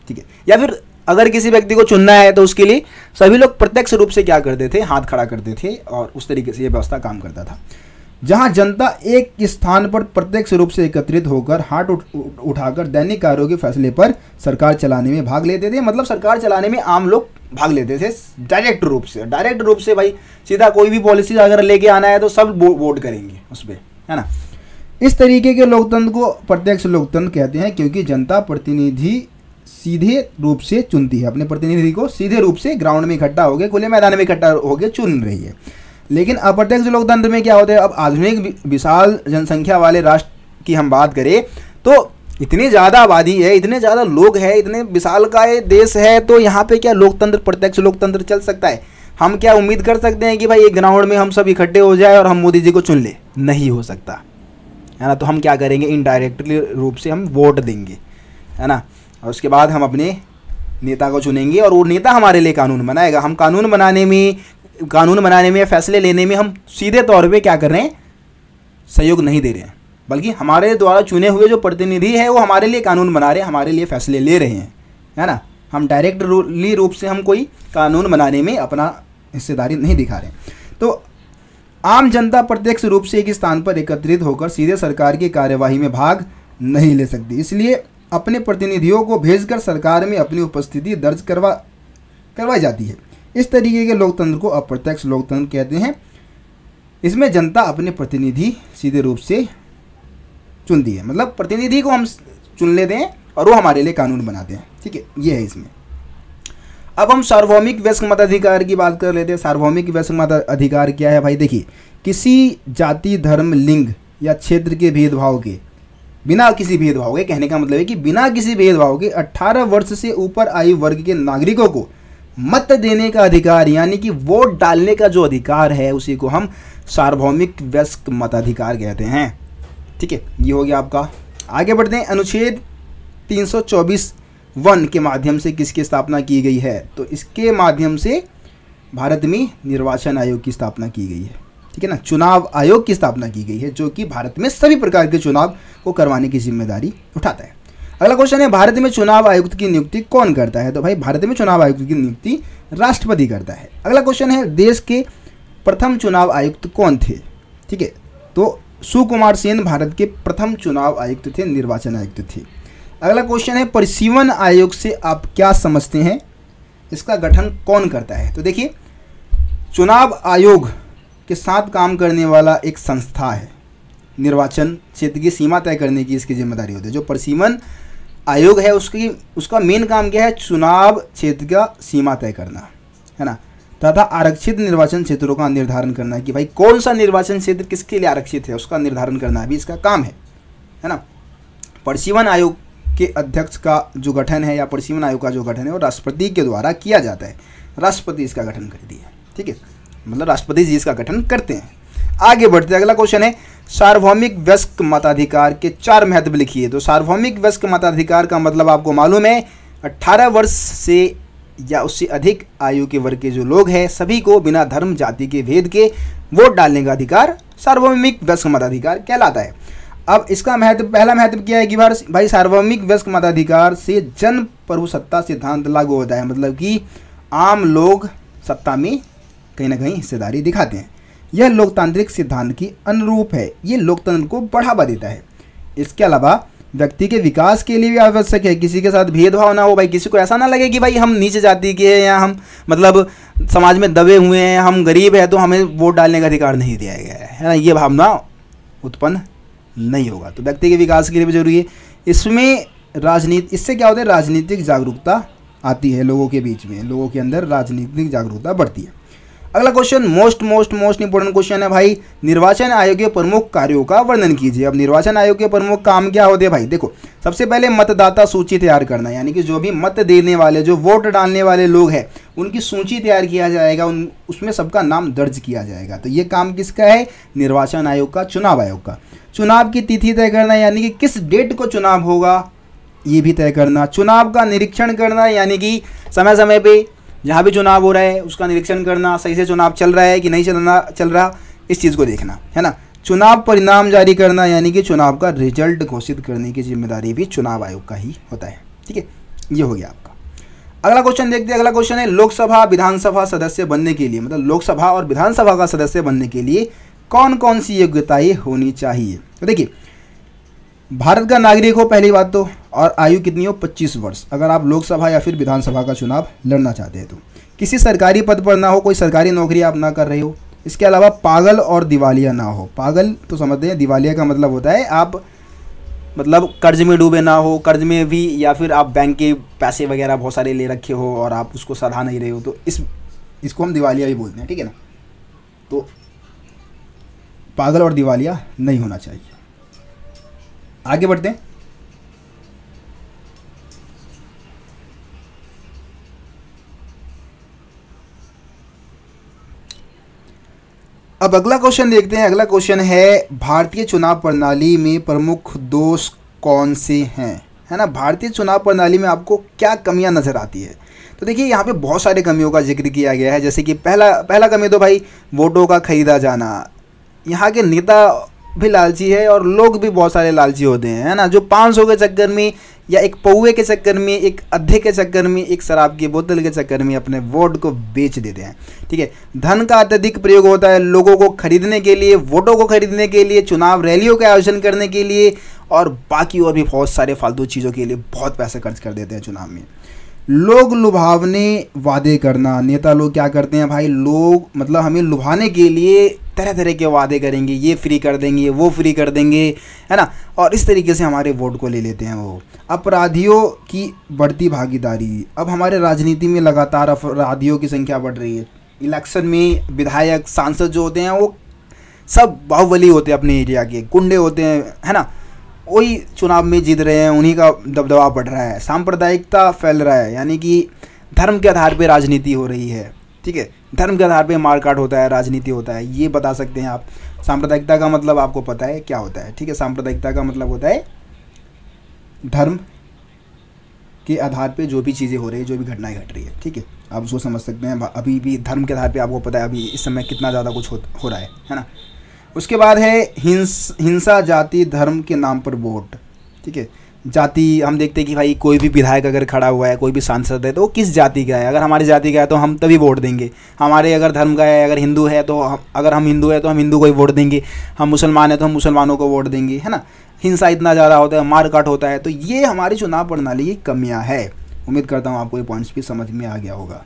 ठीक है। या फिर अगर किसी व्यक्ति को चुनना है तो उसके लिए सभी लोग प्रत्यक्ष रूप से क्या करते थे, हाथ खड़ा करते थे और उस तरीके से ये व्यवस्था काम करता था। जहां जनता एक स्थान पर प्रत्यक्ष रूप से एकत्रित होकर हाथ उठाकर दैनिक कार्यों के फैसले पर सरकार चलाने में भाग लेते थे। मतलब सरकार चलाने में आम लोग भाग लेते थे डायरेक्ट रूप से भाई सीधा कोई भी पॉलिसी अगर लेके आना है तो सब वोट करेंगे उस पर, है ना। इस तरीके के लोकतंत्र को प्रत्यक्ष लोकतंत्र कहते हैं क्योंकि जनता प्रतिनिधि सीधे रूप से चुनती है, अपने प्रतिनिधि को सीधे रूप से ग्राउंड में इकट्ठा हो गए, खुले मैदान में इकट्ठा हो गए चुन रही है। लेकिन अप्रत्यक्ष लोकतंत्र में क्या होता है, अब आधुनिक विशाल जनसंख्या वाले राष्ट्र की हम बात करें तो इतनी ज़्यादा आबादी है, इतने ज़्यादा लोग हैं, इतने विशाल का ये देश है, तो यहाँ पे क्या लोकतंत्र, प्रत्यक्ष लोकतंत्र चल सकता है? हम क्या उम्मीद कर सकते हैं कि भाई एक ग्राउंड में हम सब इकट्ठे हो जाए और हम मोदी जी को चुन ले? नहीं हो सकता, है ना। तो हम क्या करेंगे, इनडायरेक्टली रूप से हम वोट देंगे, है ना, और उसके बाद हम अपने नेता को चुनेंगे और वो नेता हमारे लिए कानून बनाएगा। हम कानून बनाने में या फैसले लेने में हम सीधे तौर पे क्या कर रहे हैं, सहयोग नहीं दे रहे हैं, बल्कि हमारे द्वारा चुने हुए जो प्रतिनिधि है वो हमारे लिए कानून बना रहे हैं, हमारे लिए फैसले ले रहे हैं, है ना। हम डायरेक्टली रूप से हम कोई कानून बनाने में अपना हिस्सेदारी नहीं दिखा रहे हैं। तो आम जनता प्रत्यक्ष रूप से एक स्थान पर एकत्रित होकर सीधे सरकार की कार्यवाही में भाग नहीं ले सकती, इसलिए अपने प्रतिनिधियों को भेजकर सरकार में अपनी उपस्थिति दर्ज करवाई जाती है। इस तरीके के लोकतंत्र को अप्रत्यक्ष लोकतंत्र कहते हैं। इसमें जनता अपने प्रतिनिधि सीधे रूप से चुनती है, मतलब प्रतिनिधि को हम चुन लेते हैं और वो हमारे लिए कानून बनाते हैं, ठीक है। ये है इसमें। अब हम सार्वभौमिक वयस्क मताधिकार की बात कर लेते हैं। सार्वभौमिक वयस्क मताधिकार क्या है भाई? देखिए, किसी जाति, धर्म, लिंग या क्षेत्र के भेदभाव के, बिना किसी भेदभाव के, कहने का मतलब है कि बिना किसी भेदभाव के 18 वर्ष से ऊपर आयु वर्ग के नागरिकों को मत देने का अधिकार, यानी कि वोट डालने का जो अधिकार है, उसी को हम सार्वभौमिक वयस्क मताधिकार कहते हैं, ठीक है। ये हो गया आपका। आगे बढ़ते हैं। अनुच्छेद 324(1) के माध्यम से किसकी स्थापना की गई है? तो इसके माध्यम से भारत में निर्वाचन आयोग की स्थापना की गई है, ठीक है ना। चुनाव आयोग की स्थापना की गई है जो कि भारत में सभी प्रकार के चुनाव को करवाने की जिम्मेदारी उठाता है। अगला क्वेश्चन है, भारत में चुनाव आयुक्त की नियुक्ति कौन करता है? तो भाई भारत में चुनाव आयुक्त की नियुक्ति राष्ट्रपति करता है। अगला क्वेश्चन है, देश के प्रथम चुनाव आयुक्त कौन थे? ठीक है, तो सुकुमार सेन भारत के प्रथम चुनाव आयुक्त थे, निर्वाचन आयुक्त थे। अगला क्वेश्चन है, परिसीमन आयोग से आप क्या समझते हैं? इसका गठन कौन करता है? तो देखिए, चुनाव आयोग के साथ काम करने वाला एक संस्था है, निर्वाचन क्षेत्र की सीमा तय करने की इसकी जिम्मेदारी होती है। जो परिसीमन आयोग है उसका मेन काम क्या है? चुनाव क्षेत्र का सीमा तय करना, है ना, तथा आरक्षित निर्वाचन क्षेत्रों का निर्धारण करना कि भाई कौन सा निर्वाचन क्षेत्र किसके लिए आरक्षित है, उसका निर्धारण करना भी इसका काम है ना। परिसीमन आयोग के अध्यक्ष का जो गठन है या परिसीमन आयोग का जो गठन है वो राष्ट्रपति के द्वारा किया जाता है। राष्ट्रपति इसका गठन करती है, ठीक है, मतलब राष्ट्रपति जी इसका गठन करते हैं। आगे बढ़ते हैं, अगला क्वेश्चन है, सार्वभौमिक वयस्क मताधिकार के 4 महत्व लिखिए। तो सार्वभौमिक वयस्क मताधिकार का मतलब आपको मालूम है, 18 वर्ष से या उससे अधिक आयु के वर्ग के जो लोग हैं सभी को बिना धर्म जाति के भेद के वोट डालने का अधिकार सार्वभौमिक वयस्क मताधिकार कहलाता है। अब इसका महत्व, पहला महत्व क्या है कि भाई सार्वभौमिक वयस्क मताधिकार से जन प्रभुसत्ता सिद्धांत लागू होता है, मतलब कि आम लोग सत्ता में कहीं ना कहीं हिस्सेदारी दिखाते हैं। यह लोकतांत्रिक सिद्धांत की अनुरूप है, ये लोकतंत्र को बढ़ावा देता है। इसके अलावा व्यक्ति के विकास के लिए भी आवश्यक है। किसी के साथ भेदभाव ना हो भाई, किसी को ऐसा ना लगे कि भाई हम नीचे जाति के हैं या हम मतलब समाज में दबे हुए हैं, हम गरीब हैं तो हमें वोट डालने का अधिकार नहीं दिया गया है ना, ये भावना उत्पन्न नहीं होगा। तो व्यक्ति के विकास के लिए भी जरूरी है। इसमें राजनीति, इससे क्या होता है, राजनीतिक जागरूकता आती है लोगों के बीच में, लोगों के अंदर राजनीतिक जागरूकता बढ़ती है। अगला क्वेश्चन मोस्ट इंपॉर्टेंट क्वेश्चन है भाई, निर्वाचन आयोग के प्रमुख कार्यों का वर्णन कीजिए। अब निर्वाचन आयोग के प्रमुख काम क्या होते हैं भाई, देखो सबसे पहले मतदाता सूची तैयार करना, यानी कि जो भी मत देने वाले, जो वोट डालने वाले लोग हैं उनकी सूची तैयार किया जाएगा, उसमें सबका नाम दर्ज किया जाएगा। तो ये काम किसका है, निर्वाचन आयोग का, चुनाव आयोग का। चुनाव की तिथि तय करना, यानी कि किस डेट को चुनाव होगा ये भी तय करना। चुनाव का निरीक्षण करना, यानी कि समय समय पे जहाँ भी चुनाव हो रहा है उसका निरीक्षण करना, सही से चुनाव चल रहा है कि नहीं चल रहा, इस चीज़ को देखना है ना। चुनाव परिणाम जारी करना, यानी कि चुनाव का रिजल्ट घोषित करने की जिम्मेदारी भी चुनाव आयोग का ही होता है। ठीक है, ये हो गया आपका। अगला क्वेश्चन देखते हैं। अगला क्वेश्चन है लोकसभा विधानसभा सदस्य बनने के लिए, मतलब लोकसभा और विधानसभा का सदस्य बनने के लिए कौन कौन सी योग्यताएं होनी चाहिए। तो देखिए, भारत का नागरिक हो पहली बात तो, और आयु कितनी हो, 25 वर्ष, अगर आप लोकसभा या फिर विधानसभा का चुनाव लड़ना चाहते हैं तो। किसी सरकारी पद पर ना हो, कोई सरकारी नौकरी आप ना कर रहे हो। इसके अलावा पागल और दिवालिया ना हो। पागल तो समझते हैं, दिवालिया का मतलब होता है आप मतलब कर्ज में डूबे ना हो, कर्ज में भी, या फिर आप बैंक के पैसे वगैरह बहुत सारे ले रखे हो और आप उसको सधा नहीं रहे हो, तो इसको हम दिवालिया भी बोलते हैं। ठीक है ना, तो पागल और दिवालिया नहीं होना चाहिए। आगे बढ़ते हैं। अब अगला क्वेश्चन देखते हैं। अगला क्वेश्चन है भारतीय चुनाव प्रणाली में प्रमुख दोष कौन से हैं, है ना। भारतीय चुनाव प्रणाली में आपको क्या कमियां नजर आती है। तो देखिए, यहाँ पे बहुत सारे कमियों का जिक्र किया गया है। जैसे कि पहला कमी तो भाई वोटों का खरीदा जाना। यहाँ के नेता भी लालची है और लोग भी बहुत सारे लालची होते हैं, है ना, जो 500 के चक्कर में या एक पौवे के चक्कर में, एक अद्धे के चक्कर में, एक शराब की बोतल के चक्कर में अपने वोट को बेच देते हैं। ठीक है, धन का अत्यधिक प्रयोग होता है लोगों को खरीदने के लिए, वोटों को खरीदने के लिए, चुनाव रैलियों के आयोजन करने के लिए और बाकी और भी बहुत सारे फालतू चीज़ों के लिए बहुत पैसे खर्च कर देते हैं चुनाव में। लोग लुभावने वादे करना, नेता लोग क्या करते हैं भाई, लोग मतलब हमें लुभाने के लिए तरह तरह के वादे करेंगे, ये फ्री कर देंगे, वो फ्री कर देंगे, है ना, और इस तरीके से हमारे वोट को ले लेते हैं वो। अपराधियों की बढ़ती भागीदारी, अब हमारे राजनीति में लगातार अपराधियों की संख्या बढ़ रही है। इलेक्शन में विधायक, सांसद जो होते हैं वो सब बाहुबली होते हैं, अपने एरिया के गुंडे होते हैं, है ना, वही चुनाव में जीत रहे हैं, उन्हीं का दबदबा बढ़ रहा है, सांप्रदायिकता फैल रहा है, यानी कि धर्म के आधार पे राजनीति हो रही है। ठीक है, धर्म के आधार पे मारकाट होता है, राजनीति होता है, ये बता सकते हैं आप। सांप्रदायिकता का मतलब आपको पता है क्या होता है। ठीक है, सांप्रदायिकता का मतलब होता है धर्म के आधार पे जो भी चीज़ें हो रही है, जो भी घटनाएं घट रही है। ठीक है, आप उसको समझ सकते हैं। अभी भी धर्म के आधार पे आपको पता है अभी इस समय कितना ज़्यादा कुछ हो रहा है ना। उसके बाद है हिंसा, जाति धर्म के नाम पर वोट। ठीक है, जाति, हम देखते हैं कि भाई कोई भी विधायक अगर खड़ा हुआ है, कोई भी सांसद है, तो वो किस जाति का है। अगर हमारी जाति का है तो हम तभी वोट देंगे। हमारे अगर धर्म का है, अगर हिंदू है तो अगर हम हिंदू है तो हम हिंदू को ही वोट देंगे। हम मुसलमान है तो हम मुसलमानों को वोट देंगे, है ना। हिंसा इतना ज़्यादा होता है, मारकाट होता है, तो ये हमारी चुनाव प्रणाली की कमियाँ है। उम्मीद करता हूँ आपको ये पॉइंट्स भी समझ में आ गया होगा।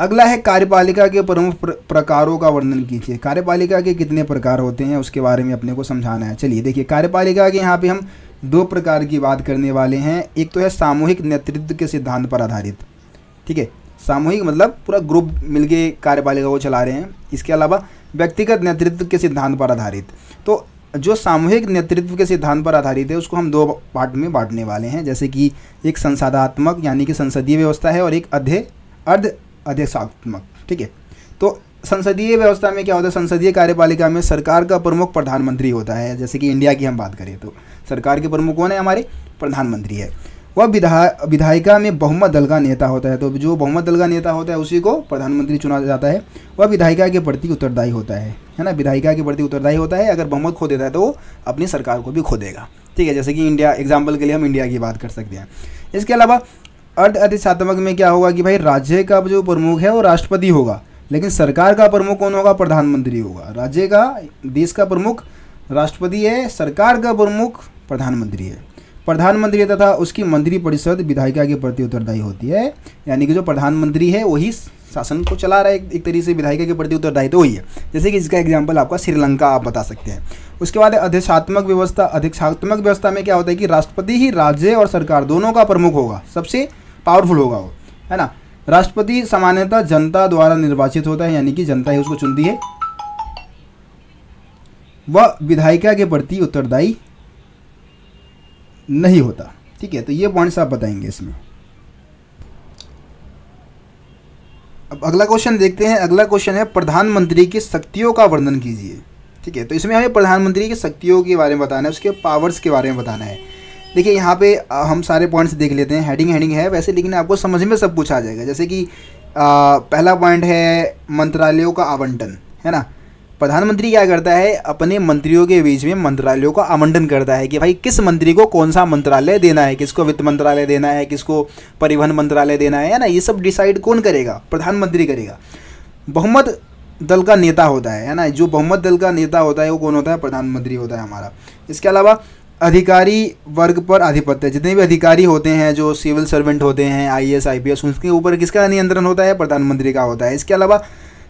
अगला है कार्यपालिका के प्रमुख प्रकारों का वर्णन कीजिए। कार्यपालिका के कितने प्रकार होते हैं उसके बारे में अपने को समझाना है। चलिए देखिए, कार्यपालिका के यहाँ पे हम 2 प्रकार की बात करने वाले हैं। एक तो है सामूहिक नेतृत्व के सिद्धांत पर आधारित। ठीक है, सामूहिक मतलब पूरा ग्रुप मिलके कार्यपालिका को चला रहे हैं। इसके अलावा व्यक्तिगत नेतृत्व के सिद्धांत पर आधारित। तो जो सामूहिक नेतृत्व के सिद्धांत पर आधारित है उसको हम 2 पार्ट में बांटने वाले हैं। जैसे कि एक संसदात्मक यानी कि संसदीय व्यवस्था है और एक अर्ध अध्यक्षात्मक। ठीक है, तो संसदीय व्यवस्था में क्या होता है, संसदीय कार्यपालिका में सरकार का प्रमुख प्रधानमंत्री होता है। जैसे कि इंडिया की हम बात करें तो सरकार के प्रमुख कौन है, हमारे प्रधानमंत्री है। वह विधायिका में बहुमत दल का नेता होता है। तो जो बहुमत दल का नेता होता है उसी को प्रधानमंत्री चुना जाता है। वह विधायिका के प्रति उत्तरदायी होता है ना, विधायिका के प्रति उत्तरदायी होता है। अगर बहुमत खो देता है तो वो अपनी सरकार को भी खो देगा। ठीक है, जैसे कि इंडिया, एग्जाम्पल के लिए हम इंडिया की बात कर सकते हैं। इसके अलावा अर्ध अधिशात्मक में क्या होगा कि भाई राज्य का जो प्रमुख है वो राष्ट्रपति होगा, लेकिन सरकार का प्रमुख कौन होगा, प्रधानमंत्री होगा। राज्य का, देश का प्रमुख राष्ट्रपति है, सरकार का प्रमुख प्रधानमंत्री है। प्रधानमंत्री तथा उसकी मंत्रिपरिषद विधायिका के प्रति उत्तरदायी होती है, यानी कि जो प्रधानमंत्री है वही शासन को चला रहा है, एक तरीके से विधायिका के प्रति उत्तरदायी तो वही है। जैसे कि इसका एग्जांपल आपका श्रीलंका आप बता सकते हैं। उसके बाद अधिशात्मक व्यवस्था। अधिशात्मक व्यवस्था में क्या होता है कि राष्ट्रपति ही राज्य और सरकार दोनों का प्रमुख होगा, सबसे पावरफुल होगा वो, है ना। राष्ट्रपति सामान्यतः जनता द्वारा निर्वाचित होता है, यानी कि जनता ही उसको चुनती है। वह विधायिका के प्रति उत्तरदायी नहीं होता, ठीक है। तो ये पॉइंट्स आप बताएंगे इसमें। अब अगला क्वेश्चन देखते हैं। अगला क्वेश्चन है प्रधानमंत्री की शक्तियों का वर्णन कीजिए, ठीक है। तो इसमें हमें प्रधानमंत्री की शक्तियों के बारे में बताना है, उसके पावर्स के बारे में बताना है। देखिए यहाँ पे हम सारे पॉइंट्स देख लेते हैं, हेडिंग है वैसे, लेकिन आपको समझ में सब कुछ आ जाएगा। जैसे कि पहला पॉइंट है मंत्रालयों का आवंटन, है ना। प्रधानमंत्री क्या करता है, अपने मंत्रियों के बीच में मंत्रालयों का आवंटन करता है कि भाई किस मंत्री को कौन सा मंत्रालय देना है, किसको वित्त मंत्रालय देना है, किसको परिवहन मंत्रालय देना है ना। ये सब डिसाइड कौन करेगा, प्रधानमंत्री करेगा। बहुमत दल का नेता होता है ना। जो बहुमत दल का नेता होता है वो कौन होता है, प्रधानमंत्री होता है हमारा। इसके अलावा अधिकारी वर्ग पर आधिपत्य। जितने भी अधिकारी होते हैं, जो सिविल सर्वेंट होते हैं, IAS IPS, उनके ऊपर किसका नियंत्रण होता है, प्रधानमंत्री का होता है। इसके अलावा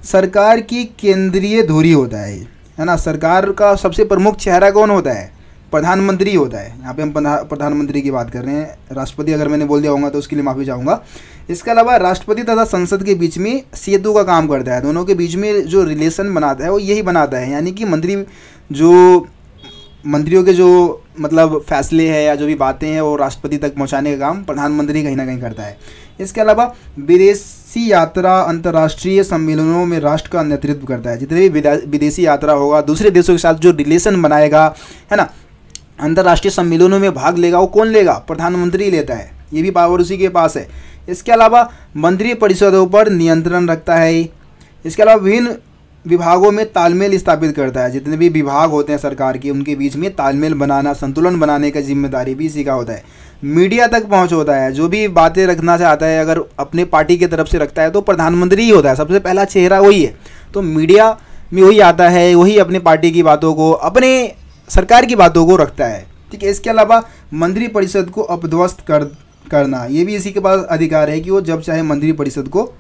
सरकार की केंद्रीय धुरी होता है ना। सरकार का सबसे प्रमुख चेहरा कौन होता है, प्रधानमंत्री होता है। यहाँ पे हम प्रधानमंत्री की बात कर रहे हैं, राष्ट्रपति अगर मैंने बोल दिया होगा तो उसके लिए माफ़ी चाहूँगा। इसके अलावा राष्ट्रपति तथा संसद के बीच में सेतु का काम करता है। दोनों के बीच में जो रिलेशन बनाता है वो यही बनाता है, यानी कि मंत्रियों के जो मतलब फैसले हैं या जो भी बातें हैं वो राष्ट्रपति तक पहुंचाने का काम प्रधानमंत्री कहीं ना कहीं करता है। इसके अलावा विदेशी यात्रा, अंतर्राष्ट्रीय सम्मेलनों में राष्ट्र का नेतृत्व करता है। जितने भी विदेशी यात्रा होगा, दूसरे देशों के साथ जो रिलेशन बनाएगा, है ना, अंतर्राष्ट्रीय सम्मेलनों में भाग लेगा, वो कौन लेगा, प्रधानमंत्री लेता है। ये भी पावर उसी के पास है। इसके अलावा मंत्रिपरिषदों पर नियंत्रण रखता है। इसके अलावा विभिन्न विभागों में तालमेल स्थापित करता है। जितने भी विभाग होते हैं सरकार के, उनके बीच में तालमेल बनाना, संतुलन बनाने का जिम्मेदारी भी इसी का होता है। मीडिया तक पहुंच होता है। जो भी बातें रखना चाहता है, अगर अपने पार्टी की तरफ से रखता है तो प्रधानमंत्री ही होता है, सबसे पहला चेहरा वही है। तो मीडिया में वही आता है, वही अपने पार्टी की बातों को, अपने सरकार की बातों को रखता है, ठीक है। इसके अलावा मंत्रिपरिषद को अपध्वस्त करना, ये भी इसी के पास अधिकार है कि वो जब चाहे मंत्रिपरिषद को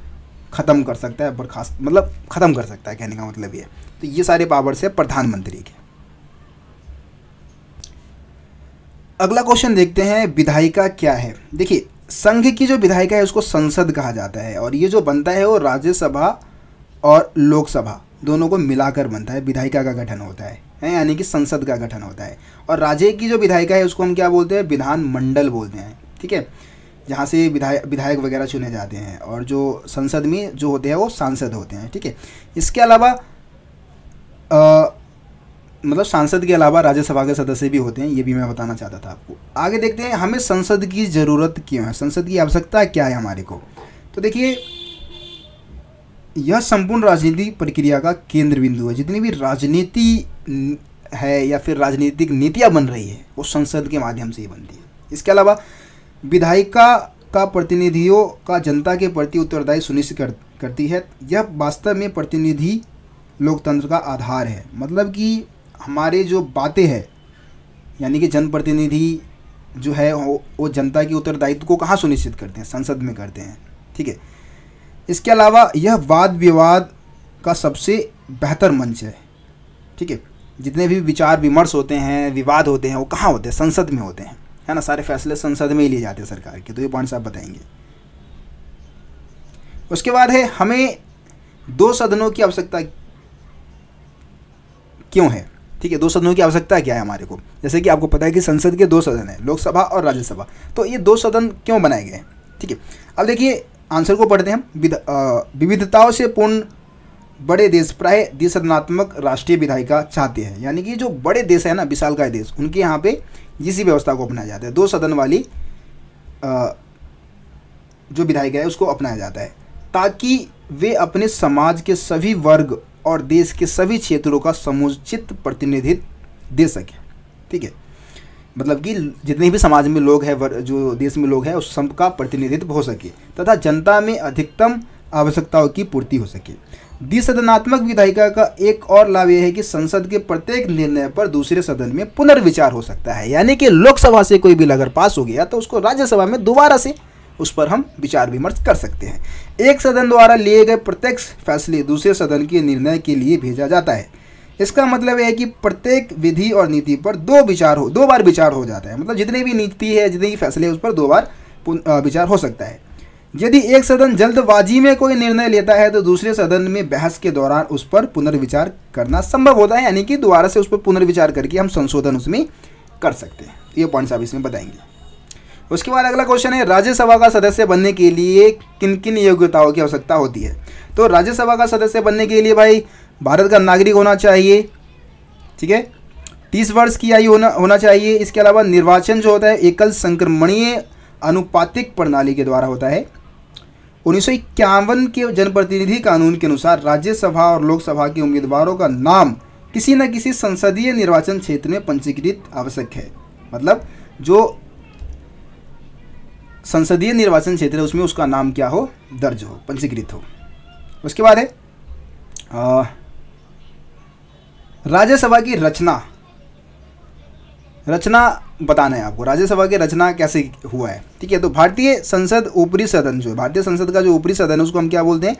ख़त्म कर सकता है, बर्खास्त मतलब ख़त्म कर सकता है, कहने का मतलब ये। तो ये सारे पावर्स है प्रधानमंत्री के। अगला क्वेश्चन देखते हैं, विधायिका क्या है। देखिए संघ की जो विधायिका है उसको संसद कहा जाता है, और ये जो बनता है वो राज्यसभा और लोकसभा दोनों को मिलाकर बनता है, विधायिका का गठन होता है, यानी कि संसद का गठन होता है। और राज्य की जो विधायिका है उसको हम क्या बोलते हैं, विधान मंडल बोलते हैं, ठीक है, जहाँ से विधायक वगैरह चुने जाते हैं। और जो संसद में जो होते हैं वो सांसद होते हैं, ठीक है। इसके अलावा मतलब सांसद के अलावा राज्यसभा के सदस्य भी होते हैं, ये भी मैं बताना चाहता था आपको। आगे देखते हैं हमें संसद की ज़रूरत क्यों है, संसद की आवश्यकता क्या है हमारे को। तो देखिए यह संपूर्ण राजनीतिक प्रक्रिया का केंद्र बिंदु है। जितनी भी राजनीति है या फिर राजनीतिक नीतियाँ बन रही है वो संसद के माध्यम से ही बनती है। इसके अलावा विधायिका का प्रतिनिधियों का जनता के प्रति उत्तरदायी सुनिश्चित करती है। यह वास्तव में प्रतिनिधि लोकतंत्र का आधार है। मतलब कि हमारे जो बातें हैं, यानी कि जनप्रतिनिधि जो है वो जनता की उत्तरदायित्व को कहाँ सुनिश्चित करते हैं, संसद में करते हैं, ठीक है। इसके अलावा यह वाद विवाद का सबसे बेहतर मंच है, ठीक है। जितने भी विचार विमर्श होते हैं, विवाद होते हैं, वो कहाँ होते हैं, संसद में होते हैं, है ना। सारे फैसले संसद में ही लिए जाते हैं सरकार के। तो ये पॉइंट्स आप बताएंगे। उसके बाद है हमें 2 सदनों की आवश्यकता क्यों है, ठीक है। 2 सदनों की आवश्यकता क्या है हमारे को। जैसे कि आपको पता है कि संसद के 2 सदन हैं, लोकसभा और राज्यसभा। तो ये 2 सदन क्यों बनाए गए, ठीक है। अब देखिए आंसर को पढ़ते हैं हम। विविधताओं से पूर्ण बड़े देश प्राय द्विसदनात्मक राष्ट्रीय विधायिका चाहते हैं। यानी कि जो बड़े देश है ना, विशालकाय देश, उनके यहाँ पे इसी व्यवस्था को अपनाया जाता है। 2 सदन वाली जो विधायिका है उसको अपनाया जाता है, ताकि वे अपने समाज के सभी वर्ग और देश के सभी क्षेत्रों का समुचित प्रतिनिधित्व दे सके, ठीक है। मतलब कि जितने भी समाज में लोग हैं, जो देश में लोग हैं, उस सब का प्रतिनिधित्व हो सके तथा जनता में अधिकतम आवश्यकताओं की पूर्ति हो सके। द्विसदनात्मक विधायिका का एक और लाभ यह है कि संसद के प्रत्येक निर्णय पर दूसरे सदन में पुनर्विचार हो सकता है। यानी कि लोकसभा से कोई बिल अगर पास हो गया तो उसको राज्यसभा में दोबारा से उस पर हम विचार विमर्श कर सकते हैं। एक सदन द्वारा लिए गए प्रत्येक फैसले दूसरे सदन के निर्णय के लिए भेजा जाता है। इसका मतलब है कि प्रत्येक विधि और नीति पर दो बार विचार हो जाता है। मतलब जितनी भी नीति है, जितने भी फैसले है, उस पर दो बार विचार हो सकता है। यदि एक सदन जल्दबाजी में कोई निर्णय लेता है तो दूसरे सदन में बहस के दौरान उस पर पुनर्विचार करना संभव होता है। यानी कि दोबारा से उस पर पुनर्विचार करके हम संशोधन उसमें कर सकते हैं। ये पॉइंट्स आप इसमें बताएंगे। उसके बाद अगला क्वेश्चन है, राज्यसभा का सदस्य बनने के लिए किन किन योग्यताओं की आवश्यकता होती है। तो राज्यसभा का सदस्य बनने के लिए भाई भारत का नागरिक होना चाहिए, ठीक है, 30 वर्ष की आयु होना चाहिए। इसके अलावा निर्वाचन जो होता है एकल संक्रमणीय अनुपातिक प्रणाली के द्वारा होता है। 1951 के जनप्रतिनिधि कानून के अनुसार राज्यसभा और लोकसभा के उम्मीदवारों का नाम किसी न किसी संसदीय निर्वाचन क्षेत्र में पंजीकृत आवश्यक है। मतलब जो संसदीय निर्वाचन क्षेत्र है उसमें उसका नाम क्या हो, दर्ज हो, पंजीकृत हो। उसके बाद है राज्यसभा की रचना बताना है आपको। राज्यसभा की रचना कैसे हुआ है, ठीक है। तो भारतीय संसद ऊपरी सदन जो है, भारतीय संसद का जो ऊपरी सदन है उसको हम क्या बोलते हैं,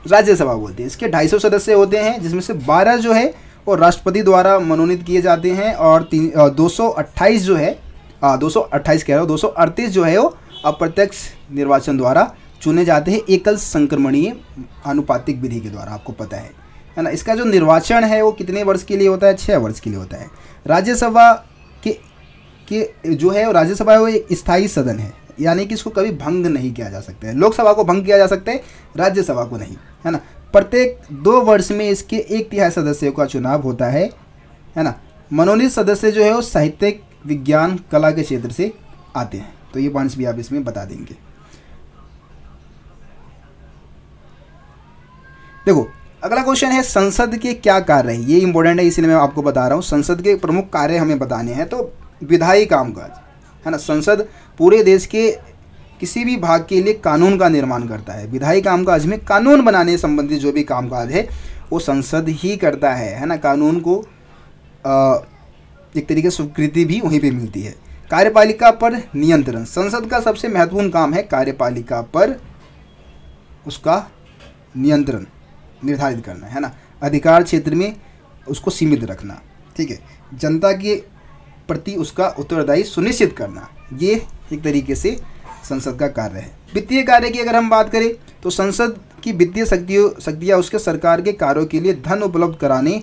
राज्यसभा बोलते हैं। इसके 250 सदस्य होते हैं, जिसमें से 12 जो है वो राष्ट्रपति द्वारा मनोनीत किए जाते हैं और 228 जो है 228 कह रहा हूँ 238 जो है वो अप्रत्यक्ष निर्वाचन द्वारा चुने जाते हैं, एकल संक्रमणीय अनुपातिक विधि के द्वारा, आपको पता है ना। इसका जो निर्वाचन है वो कितने वर्ष के लिए होता है, 6 वर्ष के लिए होता है। राज्यसभा के जो है राज्यसभा वो एक स्थायी सदन है, यानी कि इसको कभी भंग नहीं किया जा सकता है। लोकसभा को भंग किया जा सकता है, राज्यसभा को नहीं, है ना। प्रत्येक 2 वर्ष में इसके 1/3 सदस्यों का चुनाव होता है ना। मनोनीत सदस्य जो है वो साहित्यिक, विज्ञान, कला के क्षेत्र से आते हैं। तो ये पॉइंट्स भी आप इसमें बता देंगे। देखो अगला क्वेश्चन है, संसद के क्या कार्य है। ये इंपॉर्टेंट है, इसलिए मैं आपको बता रहा हूँ। संसद के प्रमुख कार्य हमें बताने हैं। तो विधायी कामकाज, है ना। संसद पूरे देश के किसी भी भाग के लिए कानून का निर्माण करता है। विधायी कामकाज में कानून बनाने संबंधी जो भी कामकाज है वो संसद ही करता है ना। कानून को एक तरीके से स्वीकृति भी वहीं पे मिलती है। कार्यपालिका पर नियंत्रण, संसद का सबसे महत्वपूर्ण काम है कार्यपालिका पर उसका नियंत्रण निर्धारित करना, है ना। अधिकार क्षेत्र में उसको सीमित रखना, ठीक है। जनता के प्रति उसका उत्तरदायी सुनिश्चित करना, ये एक तरीके से संसद का कार्य है। वित्तीय कार्य की अगर हम बात करें तो संसद की वित्तीय शक्तियाँ उसके सरकार के कार्यों के लिए धन उपलब्ध कराने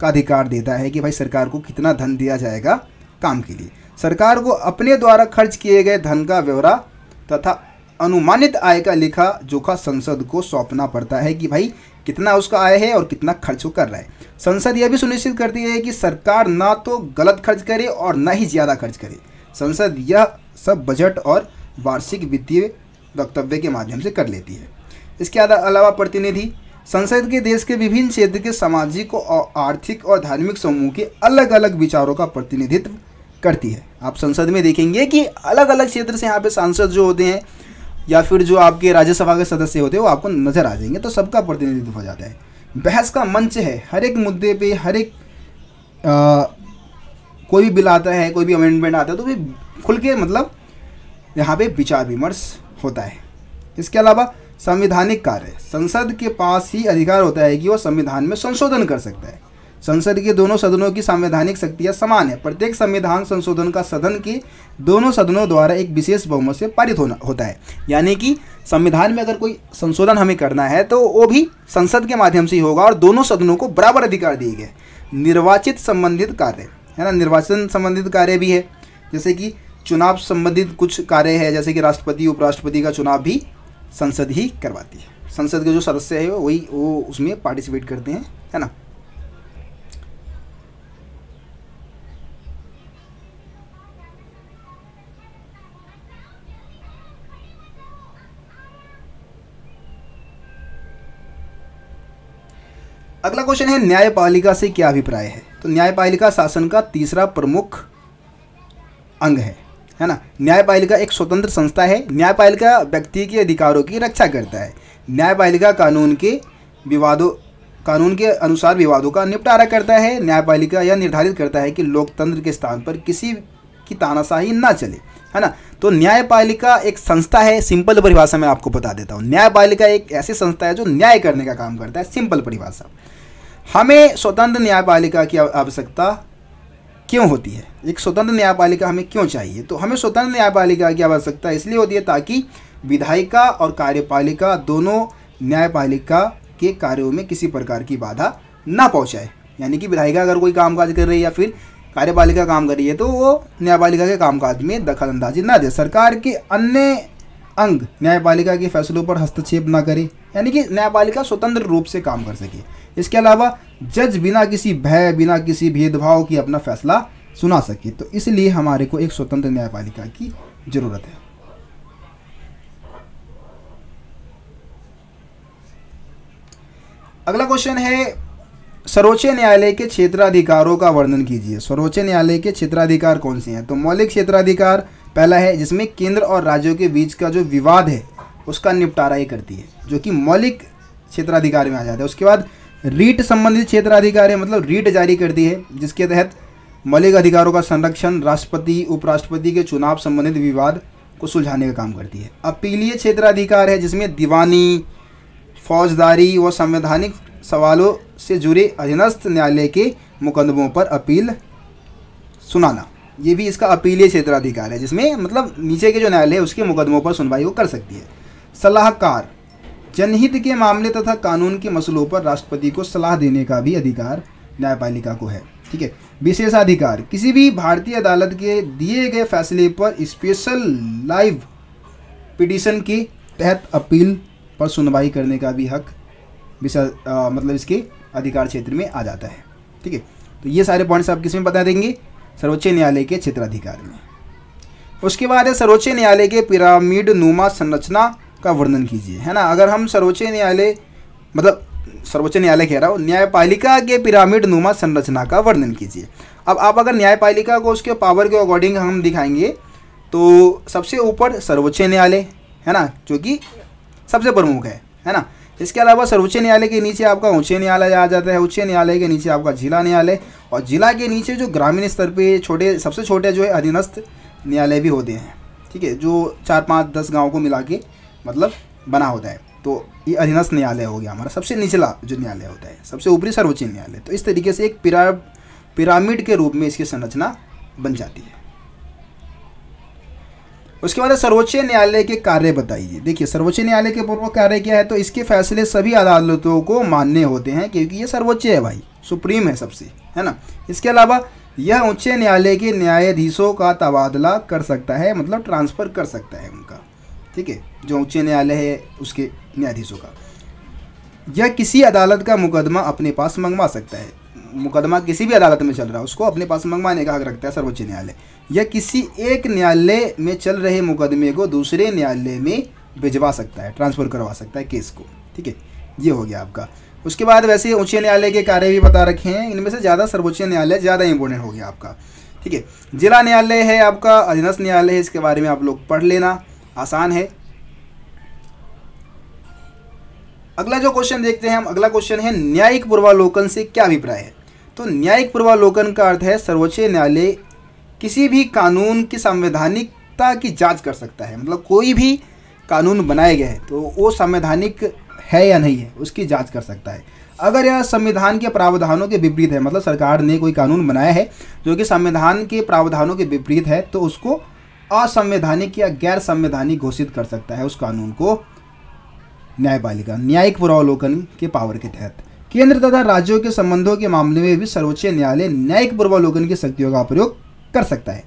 का अधिकार देता है कि भाई सरकार को कितना धन दिया जाएगा काम के लिए। सरकार को अपने द्वारा खर्च किए गए धन का ब्यौरा तथा अनुमानित आय का लेखा जोखा संसद को सौंपना पड़ता है कि भाई कितना उसका आय है और कितना खर्च वो कर रहा है। संसद यह भी सुनिश्चित करती है कि सरकार ना तो गलत खर्च करे और ना ही ज़्यादा खर्च करे। संसद यह सब बजट और वार्षिक वित्तीय वक्तव्य के माध्यम से कर लेती है। इसके अलावा प्रतिनिधि संसद के देश के विभिन्न क्षेत्र के सामाजिक और आर्थिक और धार्मिक समूह के अलग अलग विचारों का प्रतिनिधित्व करती है। आप संसद में देखेंगे कि अलग अलग क्षेत्र से यहाँ पे सांसद जो होते हैं या फिर जो आपके राज्यसभा के सदस्य होते हैं वो आपको नज़र आ जाएंगे। तो सबका प्रतिनिधित्व हो जाता है। बहस का मंच है, हर एक मुद्दे पे हर एक कोई भी बिल आता है, कोई भी अमेंडमेंट आता है तो भी खुल के मतलब यहाँ पे विचार विमर्श होता है। इसके अलावा संवैधानिक कार्य, संसद के पास ही अधिकार होता है कि वो संविधान में संशोधन कर सकता है। संसद के दोनों सदनों की संवैधानिक शक्तियाँ समान है। प्रत्येक संविधान संशोधन का सदन के दोनों सदनों द्वारा एक विशेष बहुमत से पारित होता है। यानी कि संविधान में अगर कोई संशोधन हमें करना है तो वो भी संसद के माध्यम से ही होगा और दोनों सदनों को बराबर अधिकार दिए गए। निर्वाचित संबंधित कार्य, है ना, निर्वाचन संबंधित कार्य भी है, जैसे कि चुनाव संबंधित कुछ कार्य है, जैसे कि राष्ट्रपति उपराष्ट्रपति का चुनाव भी संसद ही करवाती है। संसद के जो सदस्य है वो उसमें पार्टिसिपेट करते हैं, है ना। अगला क्वेश्चन है, न्यायपालिका से क्या अभिप्राय है। तो न्यायपालिका शासन का तीसरा प्रमुख अंग है ना। न्यायपालिका एक स्वतंत्र संस्था है। न्यायपालिका व्यक्ति के अधिकारों की रक्षा करता है। न्यायपालिका कानून के कानून के अनुसार विवादों का निपटारा करता है। न्यायपालिका यह निर्धारित करता है कि लोकतंत्र के स्थान पर किसी की तानाशाही ना चले, है ना। तो न्यायपालिका एक संस्था है, सिंपल परिभाषा में आपको बता देता हूँ। न्यायपालिका एक ऐसी संस्था है जो न्याय करने का काम करता है, सिंपल परिभाषा। हमें स्वतंत्र न्यायपालिका की आवश्यकता क्यों होती है, एक स्वतंत्र न्यायपालिका हमें क्यों चाहिए? तो हमें स्वतंत्र न्यायपालिका की आवश्यकता इसलिए होती है ताकि विधायिका और कार्यपालिका दोनों न्यायपालिका के कार्यों में किसी प्रकार की बाधा ना पहुंचाए। यानी कि विधायिका अगर कोई कामकाज कर रही है या फिर कार्यपालिका काम कर रही है तो वो न्यायपालिका के कामकाज में दखल अंदाजी ना दे। सरकार के अन्य अंग न्यायपालिका के फैसलों पर हस्तक्षेप ना करे, यानी कि न्यायपालिका स्वतंत्र रूप से काम कर सके। इसके अलावा जज बिना किसी भय, बिना किसी भेदभाव की अपना फैसला सुना सके। तो इसलिए हमारे को एक स्वतंत्र न्यायपालिका की जरूरत है। अगला क्वेश्चन है, सर्वोच्च न्यायालय के क्षेत्राधिकारों का वर्णन कीजिए। सर्वोच्च न्यायालय के क्षेत्राधिकार कौन से हैं? तो मौलिक क्षेत्राधिकार पहला है, जिसमें केंद्र और राज्यों के बीच का जो विवाद है उसका निपटारा ये करती है, जो कि मौलिक क्षेत्राधिकार में आ जाता है। उसके बाद रीट संबंधित क्षेत्राधिकार है, मतलब रीट जारी करती है, जिसके तहत मौलिक अधिकारों का संरक्षण, राष्ट्रपति उपराष्ट्रपति के चुनाव संबंधित विवाद को सुलझाने का काम करती है। अपीलीय क्षेत्राधिकार है, जिसमें दीवानी, फौजदारी व संवैधानिक सवालों से जुड़े अधीनस्थ न्यायालय के मुकदमों पर अपील सुनाना, ये भी इसका अपीलीय क्षेत्राधिकार है, जिसमें मतलब नीचे के जो न्यायालय है उसके मुकदमों पर सुनवाई वो कर सकती है। सलाहकार, जनहित के मामले तथा कानून के मसलों पर राष्ट्रपति को सलाह देने का भी अधिकार न्यायपालिका को है। ठीक है। विशेषाधिकार, किसी भी भारतीय अदालत के दिए गए फैसले पर स्पेशल लाइव पिटीशन के तहत अपील पर सुनवाई करने का भी हक मतलब इसके अधिकार क्षेत्र में आ जाता है। ठीक है। तो ये सारे पॉइंट्स आप किसमें बता देंगे? सर्वोच्च न्यायालय के क्षेत्राधिकार में। उसके बाद है सर्वोच्च न्यायालय के पिरामिड नुमा संरचना का वर्णन कीजिए, है ना। अगर हम सर्वोच्च न्यायालय मतलब सर्वोच्च न्यायालय कह रहा हूँ, न्यायपालिका के पिरामिड नुमा संरचना का वर्णन कीजिए। अब आप अगर न्यायपालिका को उसके पावर के अकॉर्डिंग हम दिखाएंगे तो सबसे ऊपर सर्वोच्च न्यायालय है ना, जो कि सबसे प्रमुख है ना। इसके अलावा सर्वोच्च न्यायालय के नीचे आपका उच्च न्यायालय आ जाता है, उच्च न्यायालय के नीचे आपका जिला न्यायालय, और जिला के नीचे जो ग्रामीण स्तर पे छोटे सबसे छोटे जो है अधीनस्थ न्यायालय भी होते हैं। ठीक है, जो 4-5-10 गाँव को मिला के मतलब बना होता है। तो ये अधीनस्थ न्यायालय हो गया हमारा सबसे निचला जो न्यायालय होता है, सबसे ऊपरी सर्वोच्च न्यायालय। तो इस तरीके से एक पिरामिड के रूप में इसकी संरचना बन जाती है। उसके बाद सर्वोच्च न्यायालय के कार्य बताइए। देखिए, सर्वोच्च न्यायालय के प्रमुख कार्य क्या है? तो इसके फैसले सभी अदालतों को मान्य होते हैं, क्योंकि ये सर्वोच्च है भाई, सुप्रीम है सबसे, है ना। इसके अलावा यह उच्च न्यायालय के न्यायाधीशों का तबादला कर सकता है, मतलब ट्रांसफ़र कर सकता है उनका। ठीक है, जो उच्च न्यायालय है उसके न्यायाधीशों का। यह किसी अदालत का मुकदमा अपने पास मंगवा सकता है। मुकदमा किसी भी अदालत में चल रहा है उसको अपने पास मंगवाने का हक रखता है सर्वोच्च न्यायालय। यह किसी एक न्यायालय में चल रहे मुकदमे को दूसरे न्यायालय में भिजवा सकता है, ट्रांसफ़र करवा सकता है केस को। ठीक है, ये हो गया आपका। उसके बाद वैसे उच्च न्यायालय के कार्य भी बता रखे हैं, इनमें से ज़्यादा सर्वोच्च न्यायालय ज़्यादा इंपॉर्टेंट हो गया आपका। ठीक है, जिला न्यायालय है आपका, अधीनस्थ न्यायालय है, इसके बारे में आप लोग पढ़ लेना, आसान है। अगला जो क्वेश्चन देखते हैं हम, अगला क्वेश्चन है न्यायिक पूर्वालोकन से क्या अभिप्राय है? तो न्यायिक पूर्वालोकन का अर्थ है सर्वोच्च न्यायालय किसी भी कानून की संवैधानिकता की जांच कर सकता है। मतलब कोई भी कानून बनाए गए हैं तो वो संवैधानिक है या नहीं है उसकी जांच कर सकता है। अगर यह संविधान के प्रावधानों के विपरीत है, मतलब सरकार ने कोई कानून बनाया है जो कि संविधान के प्रावधानों के विपरीत है, तो उसको असंवैधानिक या गैर संवैधानिक घोषित कर सकता है उस कानून को न्यायपालिका, न्यायिक पूर्वालोकन के पावर के तहत। केंद्र तथा राज्यों के संबंधों के मामले में भी सर्वोच्च न्यायालय न्यायिक पूर्वालोकन की शक्तियों का प्रयोग कर सकता है।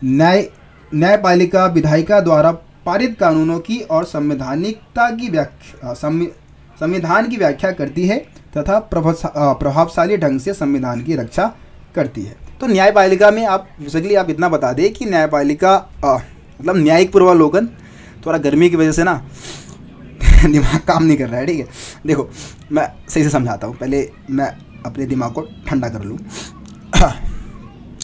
न्यायपालिका विधायिका द्वारा पारित कानूनों की और संवैधानिकता की संविधान की व्याख्या करती है तथा प्रभावशाली ढंग से संविधान की रक्षा करती है। तो न्यायपालिका में आप बेसिकली आप इतना बता दें कि न्यायपालिका मतलब न्यायिक पूर्वालोकन, थोड़ा गर्मी की वजह से ना दिमाग काम नहीं कर रहा है। ठीक है, देखो मैं सही से समझाता हूँ, पहले मैं अपने दिमाग को ठंडा कर लूँ।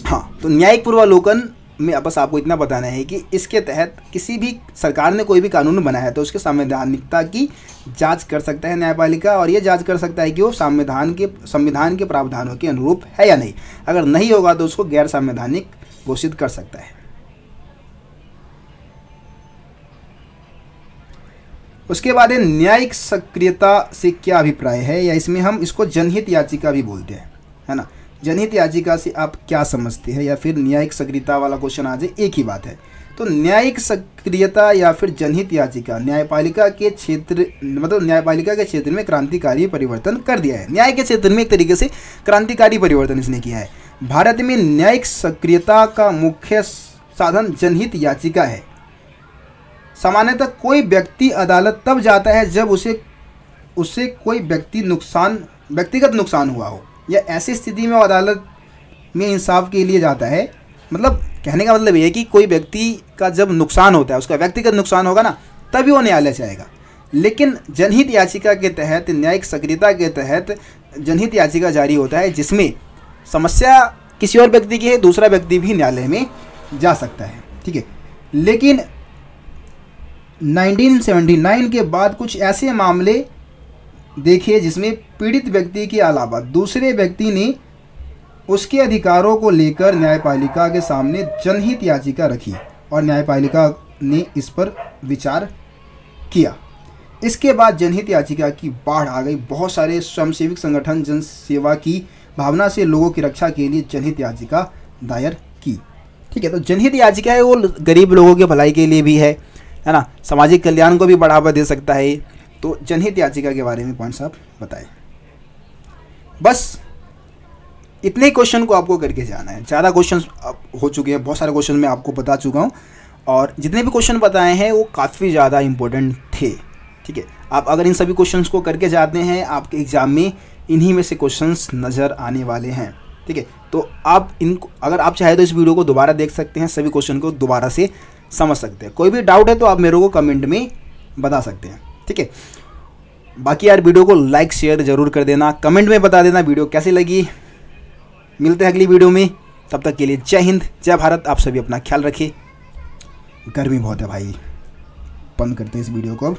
हाँ, तो न्यायिक पूर्वालोकन में बस आपको इतना बताना है कि इसके तहत किसी भी सरकार ने कोई भी कानून बनाया है तो उसके संवैधानिकता की जांच कर सकता है न्यायपालिका, और ये जांच कर सकता है कि वो संविधान के प्रावधानों के अनुरूप है या नहीं। अगर नहीं होगा तो उसको गैर संवैधानिक घोषित कर सकता है। उसके बाद है न्यायिक सक्रियता से क्या अभिप्राय है, या इसमें हम इसको जनहित याचिका भी बोलते हैं, है ना। जनहित याचिका से आप क्या समझते हैं, या फिर न्यायिक सक्रियता वाला क्वेश्चन आ जाए, एक ही बात है। तो न्यायिक सक्रियता या फिर जनहित याचिका न्यायपालिका के क्षेत्र, मतलब न्यायपालिका के क्षेत्र में क्रांतिकारी परिवर्तन कर दिया है। न्याय के क्षेत्र में एक तरीके से क्रांतिकारी परिवर्तन इसने किया है। भारत में न्यायिक सक्रियता का मुख्य साधन जनहित याचिका है। सामान्यतः कोई व्यक्ति अदालत तब जाता है जब उसे कोई व्यक्तिगत नुकसान हुआ हो, या ऐसी स्थिति में वो अदालत में इंसाफ के लिए जाता है। मतलब कहने का मतलब ये है कि कोई व्यक्ति का जब नुकसान होता है, उसका व्यक्तिगत नुकसान होगा ना, तभी वो न्यायालय जाएगा। लेकिन जनहित याचिका के तहत, न्यायिक सक्रियता के तहत जनहित याचिका जारी होता है, जिसमें समस्या किसी और व्यक्ति की है, दूसरा व्यक्ति भी न्यायालय में जा सकता है, ठीक है। लेकिन 1979 के बाद कुछ ऐसे मामले देखे जिसमें पीड़ित व्यक्ति के अलावा दूसरे व्यक्ति ने उसके अधिकारों को लेकर न्यायपालिका के सामने जनहित याचिका रखी और न्यायपालिका ने इस पर विचार किया। इसके बाद जनहित याचिका की बाढ़ आ गई। बहुत सारे स्वयंसेवी संगठन जन सेवा की भावना से लोगों की रक्षा के लिए जनहित याचिका दायर की, ठीक है। तो जनहित याचिका है वो गरीब लोगों के भलाई के लिए भी है ना, सामाजिक कल्याण को भी बढ़ावा दे सकता है। तो जनहित याचिका के बारे में पॉइंट्स आप बताएं। बस इतने क्वेश्चन को आपको करके जाना है। ज़्यादा क्वेश्चन हो चुके हैं, बहुत सारे क्वेश्चन मैं आपको बता चुका हूँ, और जितने भी क्वेश्चन बताए हैं वो काफ़ी ज़्यादा इंपॉर्टेंट थे, ठीक है। आप अगर इन सभी क्वेश्चंस को करके जाते हैं, आपके एग्ज़ाम में इन्हीं में से क्वेश्चंस नज़र आने वाले हैं, ठीक है। तो आप अगर आप चाहे तो इस वीडियो को दोबारा देख सकते हैं, सभी क्वेश्चन को दोबारा से समझ सकते हैं। कोई भी डाउट है तो आप मेरे को कमेंट में बता सकते हैं, ठीक है। बाकी यार वीडियो को लाइक शेयर ज़रूर कर देना, कमेंट में बता देना वीडियो कैसी लगी। मिलते हैं अगली वीडियो में, तब तक के लिए जय हिंद, जय भारत। आप सभी अपना ख्याल रखिए। गर्मी बहुत है भाई, बंद करते हैं इस वीडियो को अब।